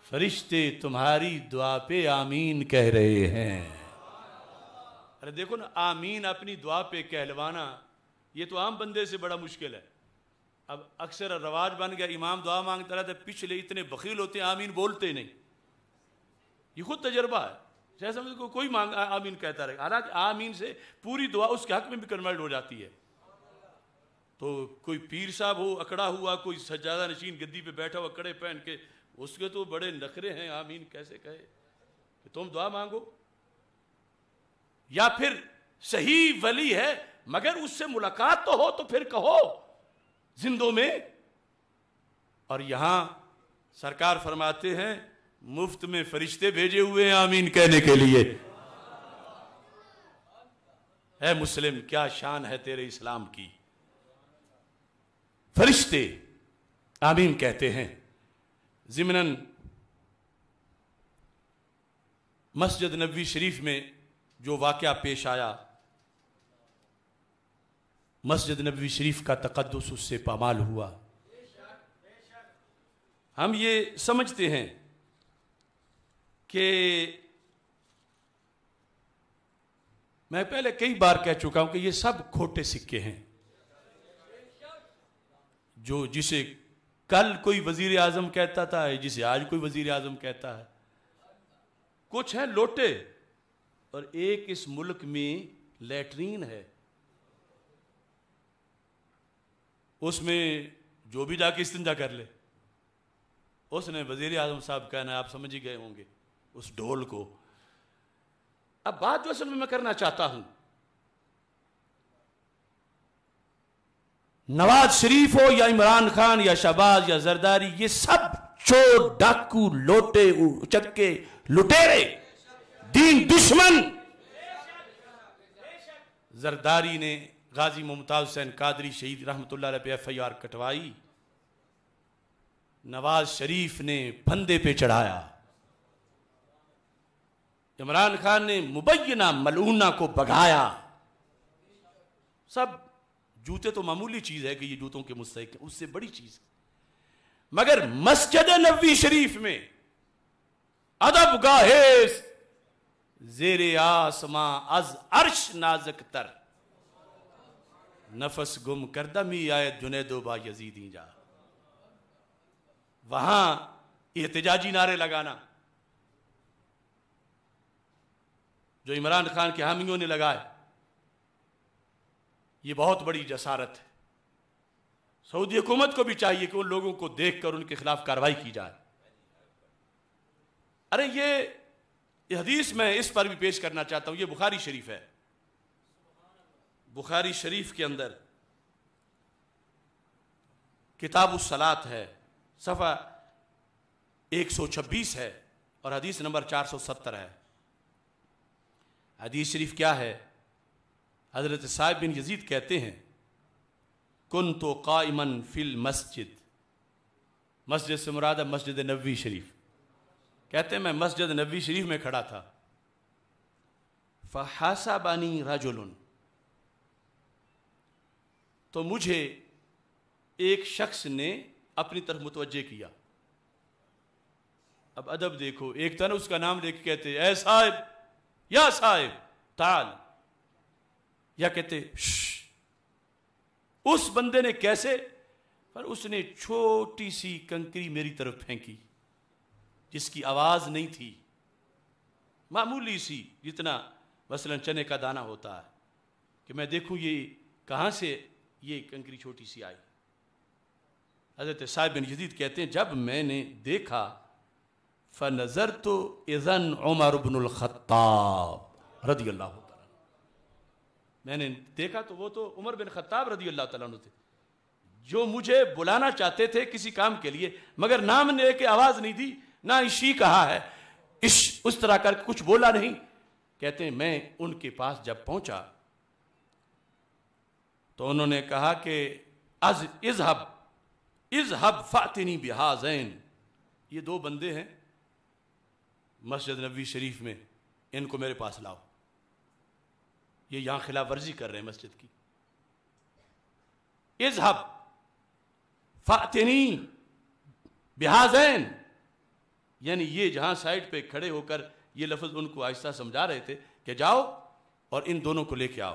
فرشتے تمہاری دعا پہ آمین کہہ رہے ہیں۔ ارے دیکھو نا، آمین اپنی دعا پہ کہلوانا یہ تو عام بندے سے بڑا مشکل ہے۔ اب اکثر رواج بن گیا، امام دعا مانگتا رہتا ہے، پچھلے اتنے بخیل ہوتے ہیں آمین بولتے نہیں۔ یہ خود تجربہ ہے، جیسا کوئی آمین کہتا رہے، حالانکہ آمین سے پوری دعا اس کے حق میں بھی کنورٹ ہو جاتی ہے۔ تو کوئی پیر صاحب ہو اکڑا ہوا، کوئی سجادہ نشین گدی پہ بیٹھا ہوا کڑے پہن کے اس کے تو بڑے نخرے ہیں، آمین کیسے کہے کہ تم دعا مانگو؟ یا پھر صحیح ولی ہے مگر اس سے ملاقات تو ہو تو پھر کہو زندوں میں. اور یہاں سرکار فرماتے ہیں مفت میں فرشتے بھیجے ہوئے ہیں آمین کہنے کے لیے. اے مسلم کیا شان ہے تیرے اسلام کی. فرشتے آمین کہتے ہیں. ضمناً مسجد نبوی شریف میں جو واقعہ پیش آیا، مسجد نبوی شریف کا تقدس اس سے پامال ہوا. ہم یہ سمجھتے ہیں کہ میں پہلے کئی بار کہہ چکا ہوں کہ یہ سب کھوٹے سکے ہیں. جسے کل کوئی وزیر اعظم کہتا تھا، جسے آج کوئی وزیر اعظم کہتا ہے. کچھ ہیں لوٹے، اور ایک اس ملک میں لیٹرین ہے، اس میں جو بھی جا کے استنجا کر لے. اس نے وزیر اعظم صاحب کہنا ہے، آپ سمجھ ہی گئے ہوں گے اس ڈھول کو. اب بات جو اصل میں کرنا چاہتا ہوں، نواز شریف ہو یا عمران خان یا شہباز یا زرداری، یہ سب چور ڈاکو لوٹے چکے لٹیرے دین دشمن. زرداری نے غازی ممتاز حسین قادری شہید رحمت اللہ علیہ پہ FIR کٹوائی، نواز شریف نے پھندے پہ چڑھایا، عمران خان نے مبینہ ملعونہ کو بگایا. سب جوتے تو معمولی چیز ہے کہ یہ جوتوں کے مستحق ہیں، اس سے بڑی چیز. مگر مسجد نبوی شریف میں ادب گاہے زیر آسماں از عرش نازک تر، نفس گم کردہ می آیت جنید و با یزیدی جا. وہاں احتجاجی نعرے لگانا جو عمران خان کے حامیوں نے لگائے، یہ بہت بڑی جسارت ہے. سعودی حکومت کو بھی چاہیے کہ ان لوگوں کو دیکھ کر ان کے خلاف کارروائی کی جائے. ارے یہ حدیث میں اس پر بھی پیش کرنا چاہتا ہوں، یہ بخاری شریف ہے. بخاری شریف کے اندر کتاب الصلاۃ ہے، صفحہ 126 ہے اور حدیث نمبر 470 ہے. حدیث شریف کیا ہے؟ حضرت صاحب بن یزید کہتے ہیں کنت قائما فی المسجد، مسجد سے مراد ہے مسجد نبوی شریف. کہتے ہیں میں مسجد نبوی شریف میں کھڑا تھا، فحاسبنی رجل، تو مجھے ایک شخص نے اپنی طرف متوجہ کیا. اب ادب دیکھو، ایک تھا نا اس کا نام لے کے کہتے اے صاحب یا صاحب تعال، یا کہتے شش. اس بندے نے کیسے؟ پر اس نے چھوٹی سی کنکری میری طرف پھینکی جس کی آواز نہیں تھی، معمولی سی، جتنا مثلا چنے کا دانہ ہوتا ہے، کہ میں دیکھوں یہ کہاں سے یہ کنکری چھوٹی سی آئی. حضرت صاحب بن یزید کہتے ہیں جب میں نے دیکھا فَنَظَرْتُ اِذَنْ عمر بن الخطاب رضی اللہ تعالیٰ، میں نے دیکھا تو وہ تو عمر بن خطاب رضی اللہ تعالیٰ عنہ تھے جو مجھے بلانا چاہتے تھے کسی کام کے لیے، مگر نام نے کہ آواز نہیں دی، نہ عشی کہا ہے، اس طرح کر کچھ بولا نہیں. کہتے ہیں میں ان کے پاس جب پہنچا تو انہوں نے کہا کہ اذهب فاتنی بہذین، یہ دو بندے ہیں مسجد نبوی شریف میں، ان کو میرے پاس لاؤ، یہ یہاں خلاف ورزی کر رہے ہیں مسجد کی. اذهب فاتنی بہذین، یعنی یہ جہاں سائٹ پہ کھڑے ہو کر یہ لفظ ان کو آہستہ سمجھا رہے تھے کہ جاؤ اور ان دونوں کو لے کے آؤ.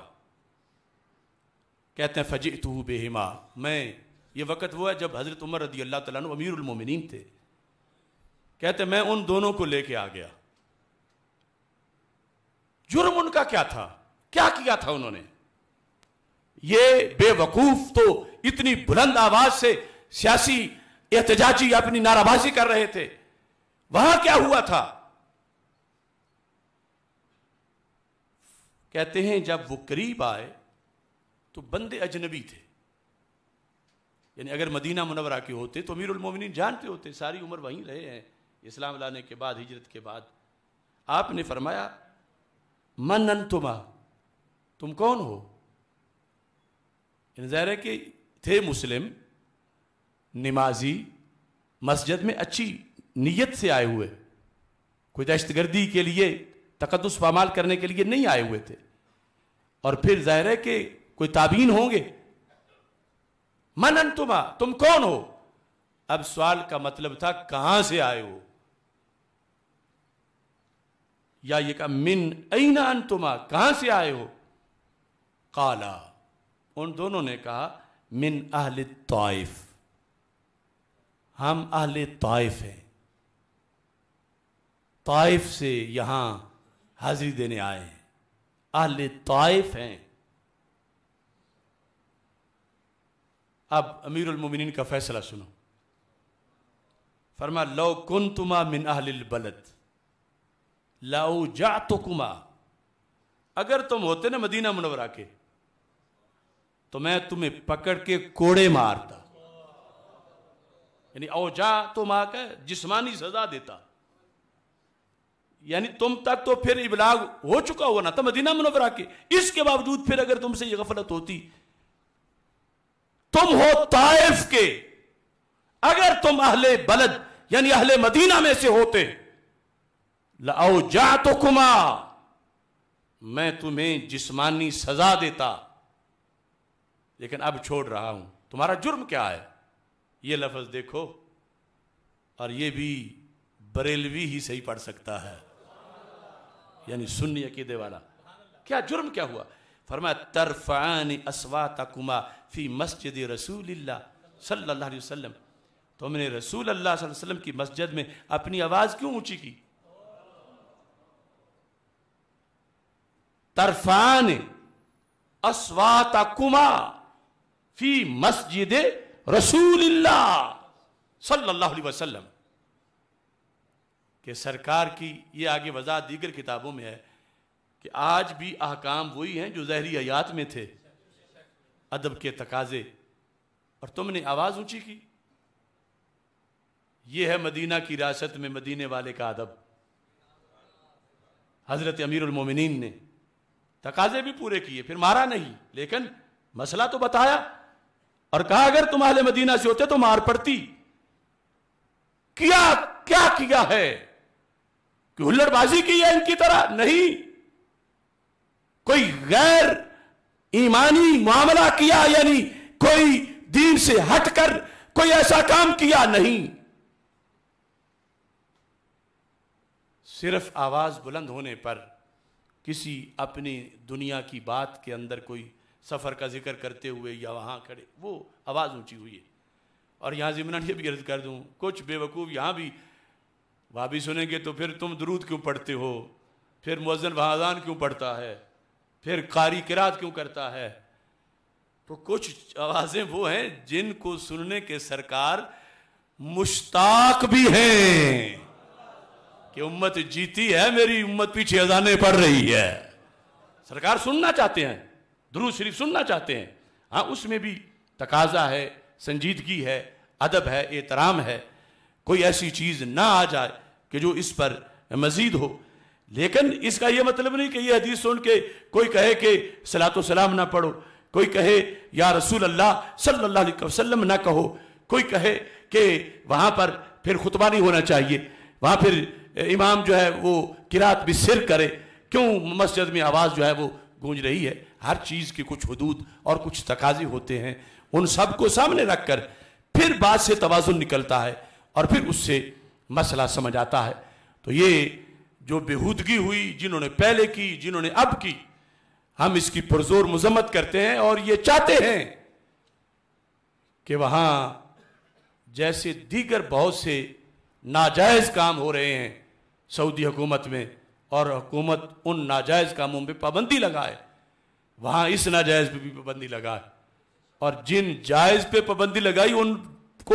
کہتے ہیں فجئتہ بہما، میں یہ وقت وہ ہے جب حضرت عمر رضی اللہ تعالیٰ عنہ امیر المومنین تھے. کہتے ہیں میں ان دونوں کو لے کے آ گیا. جرم ان کا کیا تھا؟ کیا کیا تھا انہوں نے؟ یہ بے وقوف تو اتنی بلند آواز سے سیاسی احتجاجی اپنی نعرہ کر رہے تھے، وہاں کیا ہوا تھا؟ کہتے ہیں جب وہ قریب آئے تو بندے اجنبی تھے، یعنی اگر مدینہ منورہ کے ہوتے تو امیر المومنین جانتے ہوتے، ساری عمر وہیں رہے ہیں اسلام لانے کے بعد، ہجرت کے بعد۔ آپ نے فرمایا من انتما، تم کون ہو؟ ظاہر ہے کہ تھے مسلم، نمازی، مسجد میں اچھی نیت سے آئے ہوئے، کوئی دہشت گردی کے لیے، تقدس پامال کرنے کے لیے نہیں آئے ہوئے تھے، اور پھر ظاہر ہے کہ کوئی تابعین ہوں گے۔ من انتما، تم کون ہو؟ اب سوال کا مطلب تھا کہاں سے آئے ہو، یا یہ کہا من این انتما، کہاں سے آئے ہو؟ قالا، ان دونوں نے کہا من اہل الطائف، ہم اہل طائف ہیں، طائف سے یہاں حاضری دینے آئے ہیں، اہل طائف ہیں۔ اب امیر المومنین کا فیصلہ سنو، فرمایا لو کنتما من اہل البلد لاوجعتکما، اگر تم ہوتے نا مدینہ منورہ کے تو میں تمہیں پکڑ کے کوڑے مارتا، یعنی اوجعتما کا جسمانی سزا دیتا، یعنی تم تک تو پھر ابلاغ ہو چکا ہوا نا تھا مدینہ منورہ کے، اس کے باوجود پھر اگر تم سے یہ غفلت ہوتی، تم ہو طائف کے، اگر تم اہل بلد یعنی اہل مدینہ میں سے ہوتے لَأَوْجَعْتُكُمَا، میں تمہیں جسمانی سزا دیتا، لیکن اب چھوڑ رہا ہوں۔ تمہارا جرم کیا ہے؟ یہ لفظ دیکھو، اور یہ بھی بریلوی ہی صحیح پڑھ سکتا ہے، یعنی سنی عقیدے والا۔ کیا جرم کیا ہوا؟ فرمایا ترفعان اصواتکما فی مسجد رسول اللہ صلی اللہ علیہ وسلم، تم نے رسول اللہ صلی اللہ علیہ وسلم کی مسجد میں اپنی آواز کیوں اونچی کی؟ ترفعان اصواتکما فی مسجد رسول اللہ صلی اللہ علیہ وسلم، کہ سرکار کی یہ آگے وضاحت دیگر کتابوں میں ہے کہ آج بھی احکام وہی ہیں جو ظاہری آیات میں تھے، ادب کے تقاضے، اور تم نے آواز اونچی کی۔ یہ ہے مدینہ کی ریاست میں مدینے والے کا ادب۔ حضرت امیر المومنین نے تقاضے بھی پورے کیے، پھر مارا نہیں، لیکن مسئلہ تو بتایا، اور کہا اگر تم اہل مدینہ سے ہوتے تو مار پڑتی۔ کیا کیا ہے کہ ہلڑ بازی کی ہے ان کی طرح؟ نہیں، کوئی غیر ایمانی معاملہ کیا، یعنی کوئی دین سے ہٹ کر کوئی ایسا کام کیا نہیں، صرف آواز بلند ہونے پر کسی اپنی دنیا کی بات کے اندر کوئی سفر کا ذکر کرتے ہوئے یا وہاں کھڑے وہ آواز اونچی ہوئی ہے۔ اور یہاں ضمناً یہ بھی عرض کر دوں، کچھ بے وقوف یہاں بھی وہابی سنیں گے تو پھر تم درود کیوں پڑھتے ہو، پھر مؤذن وہاں اذان کیوں پڑھتا ہے، پھر قاری قرات کیوں کرتا ہے؟ تو کچھ آوازیں وہ ہیں جن کو سننے کے سرکار مشتاق بھی ہیں کہ امت جیتی ہے، میری امت پیچھے اذانیں پڑھ رہی ہے، سرکار سننا چاہتے ہیں، درود شریف سننا چاہتے ہیں۔ ہاں اس میں بھی تقاضا ہے، سنجیدگی ہے، ادب ہے، احترام ہے، کوئی ایسی چیز نہ آ جائے کہ جو اس پر مزید ہو، لیکن اس کا یہ مطلب نہیں کہ یہ حدیث سن کے کوئی کہے کہ صلاۃ و سلام نہ پڑھو، کوئی کہے یا رسول اللہ صلی اللہ علیہ وسلم نہ کہو، کوئی کہے کہ وہاں پر پھر خطبہ نہیں ہونا چاہیے، وہاں پھر امام جو ہے وہ قرات بھی سر کرے، کیوں مسجد میں آواز جو ہے وہ گونج رہی ہے۔ ہر چیز کی کچھ حدود اور کچھ تقاضے ہوتے ہیں، ان سب کو سامنے رکھ کر پھر بات سے توازن نکلتا ہے اور پھر اس سے مسئلہ سمجھ آتا ہے۔ تو یہ جو بےہودگی ہوئی جنہوں نے پہلے کی، جنہوں نے اب کی، ہم اس کی پرزور مذمت کرتے ہیں، اور یہ چاہتے ہیں کہ وہاں جیسے دیگر بہت سے ناجائز کام ہو رہے ہیں سعودی حکومت میں، اور حکومت ان ناجائز کاموں پہ پابندی لگائے، وہاں اس ناجائز پہ بھی پابندی لگائے، اور جن جائز پہ پابندی لگائی ان کو,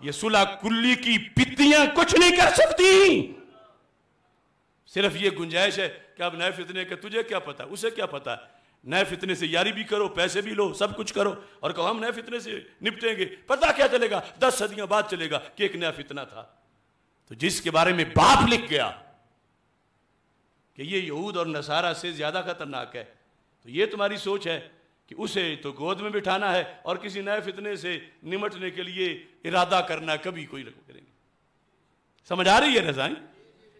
یہ صلح کلی کی پتیاں کچھ نہیں کر سکتی. صرف یہ گنجائش ہے کہ اب نئے فتنے کا تجھے کیا پتا, اسے کیا پتا. نئے فتنے سے یاری بھی کرو, پیسے بھی لو, سب کچھ کرو, اور کہو ہم نئے فتنے سے نپٹیں گے. پتا کیا چلے گا, 10 صدیاں بعد چلے گا کہ ایک نیا فتنہ تھا. تو جس کے بارے میں باپ لکھ گیا کہ یہ یہود اور نصارہ سے زیادہ خطرناک ہے, تو یہ تمہاری سوچ ہے کہ اسے تو گود میں بٹھانا ہے اور کسی نئے فتنے سے نمٹنے کے لیے ارادہ کرنا کبھی کوئی لوگ کریں گے. سمجھ آ رہی ہے رضائیں؟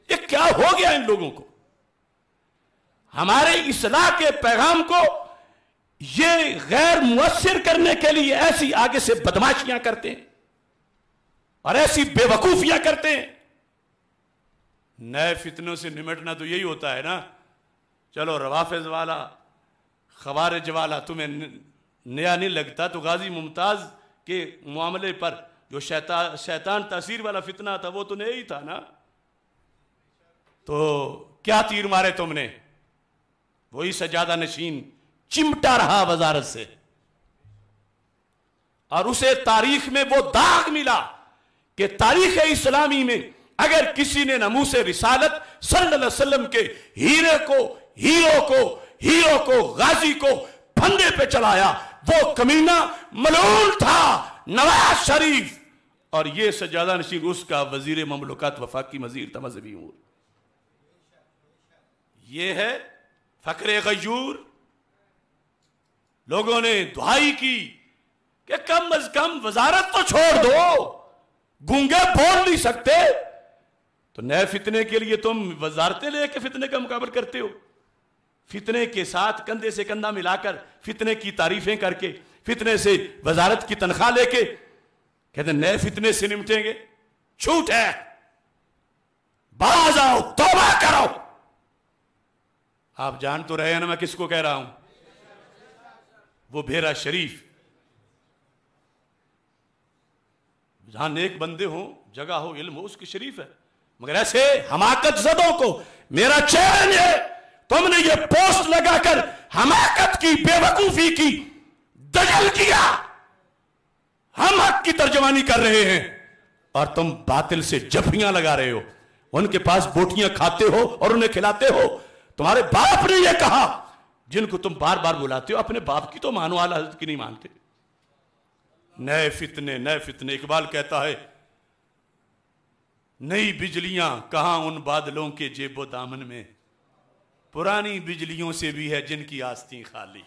یہ کیا ہو گیا ان لوگوں کو؟ ہمارے اصلاح کے پیغام کو یہ غیر مؤثر کرنے کے لیے ایسی آگے سے بدماشیاں کرتے ہیں اور ایسی بے وقوفیاں کرتے ہیں. نئے فتنوں سے نمٹنا تو یہی ہوتا ہے نا, چلو روافظ والا, خوارج والا تمہیں نیا نہیں لگتا, تو غازی ممتاز کے معاملے پر جو شیطان تاثیر والا فتنہ تھا وہ تو نیا ہی تھا نا. تو کیا تیر مارے تم نے؟ وہی سجادہ نشین چمٹا رہا وزارت سے, اور اسے تاریخ میں وہ داغ ملا کہ تاریخ اسلامی میں اگر کسی نے ناموس رسالت صلی اللہ علیہ وسلم کے ہیرو کو غازی کو پھندے پہ چلایا, وہ کمینہ ملعون تھا نواز شریف, اور یہ سجادہ نشین اس کا وزیر مملکت وفاقی وزیر تھا مذہبی امور. یہ ہے فقر غیور. لوگوں نے دعائی کی کہ کم از کم وزارت تو چھوڑ دو, گونگے بول نہیں سکتے, تو نئے فتنے کے لیے تم وزارتیں لے کے فتنے کا مقابل کرتے ہو. فتنے کے ساتھ کندھے سے کندھا ملا کر, فتنے کی تعریفیں کر کے, فتنے سے وزارت کی تنخواہ لے کے کہتے ہیں نئے فتنے سے نمٹیں گے. جھوٹ ہے. باز آؤ, توبہ کرو. آپ جان تو رہے ہیں نا میں کس کو کہہ رہا ہوں؟ وہ بھیرا شریف. جہاں نیک بندے ہوں, جگہ ہو, علم ہو, اس کی شریف ہے. مگر ایسے حماقت زدوں کو میرا چیلنج ہے, تم نے یہ پوسٹ لگا کر حماقت کی, بے وقوفی کی دجل کیا. ہم حق کی ترجمانی کر رہے ہیں اور تم باطل سے جھپیاں لگا رہے ہو. ان کے پاس بوٹیاں کھاتے ہو اور انہیں کھلاتے ہو. تمہارے باپ نے یہ کہا, جن کو تم بار بار بلاتے ہو, اپنے باپ کی تو مانو, اعلی حضرت کی نہیں مانتے. نئے فتنے, نئے فتنے. اقبال کہتا ہے نئی بجلیاں کہاں ان بادلوں کے جیب و دامن میں, پرانی بجلیوں سے بھی ہے جن کی آستین خالی.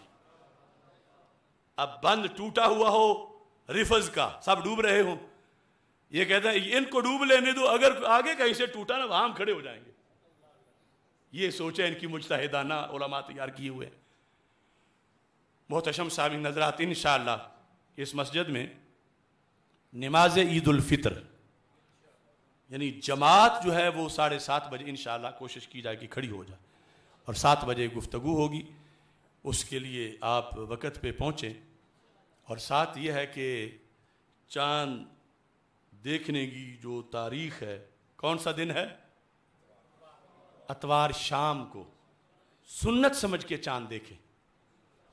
اب بند ٹوٹا ہوا ہو ریفز کا, سب ڈوب رہے ہوں, یہ کہتا ہے ان کو ڈوب لینے دو, اگر آگے کہیں سے ٹوٹا نا وہاں ہم کھڑے ہو جائیں گے. یہ سوچیں ان کی مجتہدانہ علماء تیار کیے ہوئے. محتشم صاحب نظرات انشاءاللہ اس مسجد میں نماز عید الفطر یعنی جماعت جو ہے وہ 7:30 بجے انشاءاللہ کوشش کی جائے کہ کھڑی ہو جائے, اور 7 بجے گفتگو ہوگی. اس کے لیے آپ وقت پہ پہنچیں. اور ساتھ یہ ہے کہ چاند دیکھنے کی جو تاریخ ہے, کون سا دن ہے؟ اتوار شام کو سنت سمجھ کے چاند دیکھیں.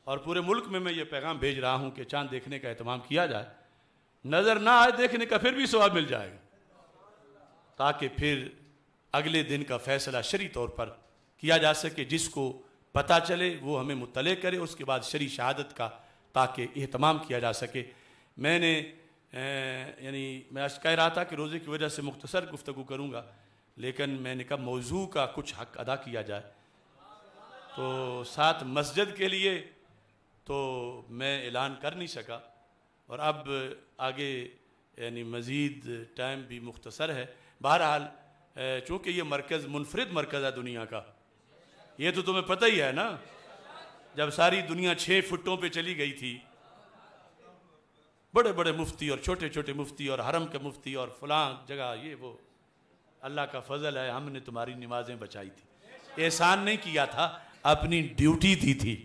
اور پورے ملک میں یہ پیغام بھیج رہا ہوں کہ چاند دیکھنے کا اہتمام کیا جائے. نظر نہ آئے دیکھنے کا پھر بھی ثواب مل جائے گا, تاکہ پھر اگلے دن کا فیصلہ شرعی طور پر کیا جا سکے. جس کو پتہ چلے وہ ہمیں مطلع کرے, اس کے بعد شرعی شہادت کا تاکہ اہتمام کیا جا سکے. میں نے میں کہہ رہا تھا کہ روزے کی وجہ سے مختصر گفتگو کروں گا, لیکن میں نے کہا موضوع کا کچھ حق ادا کیا جائے. تو ساتھ مسجد کے لیے تو میں اعلان کر نہیں سکا, اور اب آگے یعنی مزید ٹائم بھی مختصر ہے. بہرحال چونکہ یہ مرکز منفرد مرکز ہے دنیا کا, یہ تو تمہیں پتہ ہی ہے نا. جب ساری دنیا 6 فٹوں پہ چلی گئی تھی, بڑے بڑے مفتی اور چھوٹے چھوٹے مفتی اور حرم کے مفتی اور فلاں جگہ, یہ وہ اللہ کا فضل ہے, ہم نے تمہاری نمازیں بچائی تھی. احسان نہیں کیا تھا, اپنی ڈیوٹی دی تھی.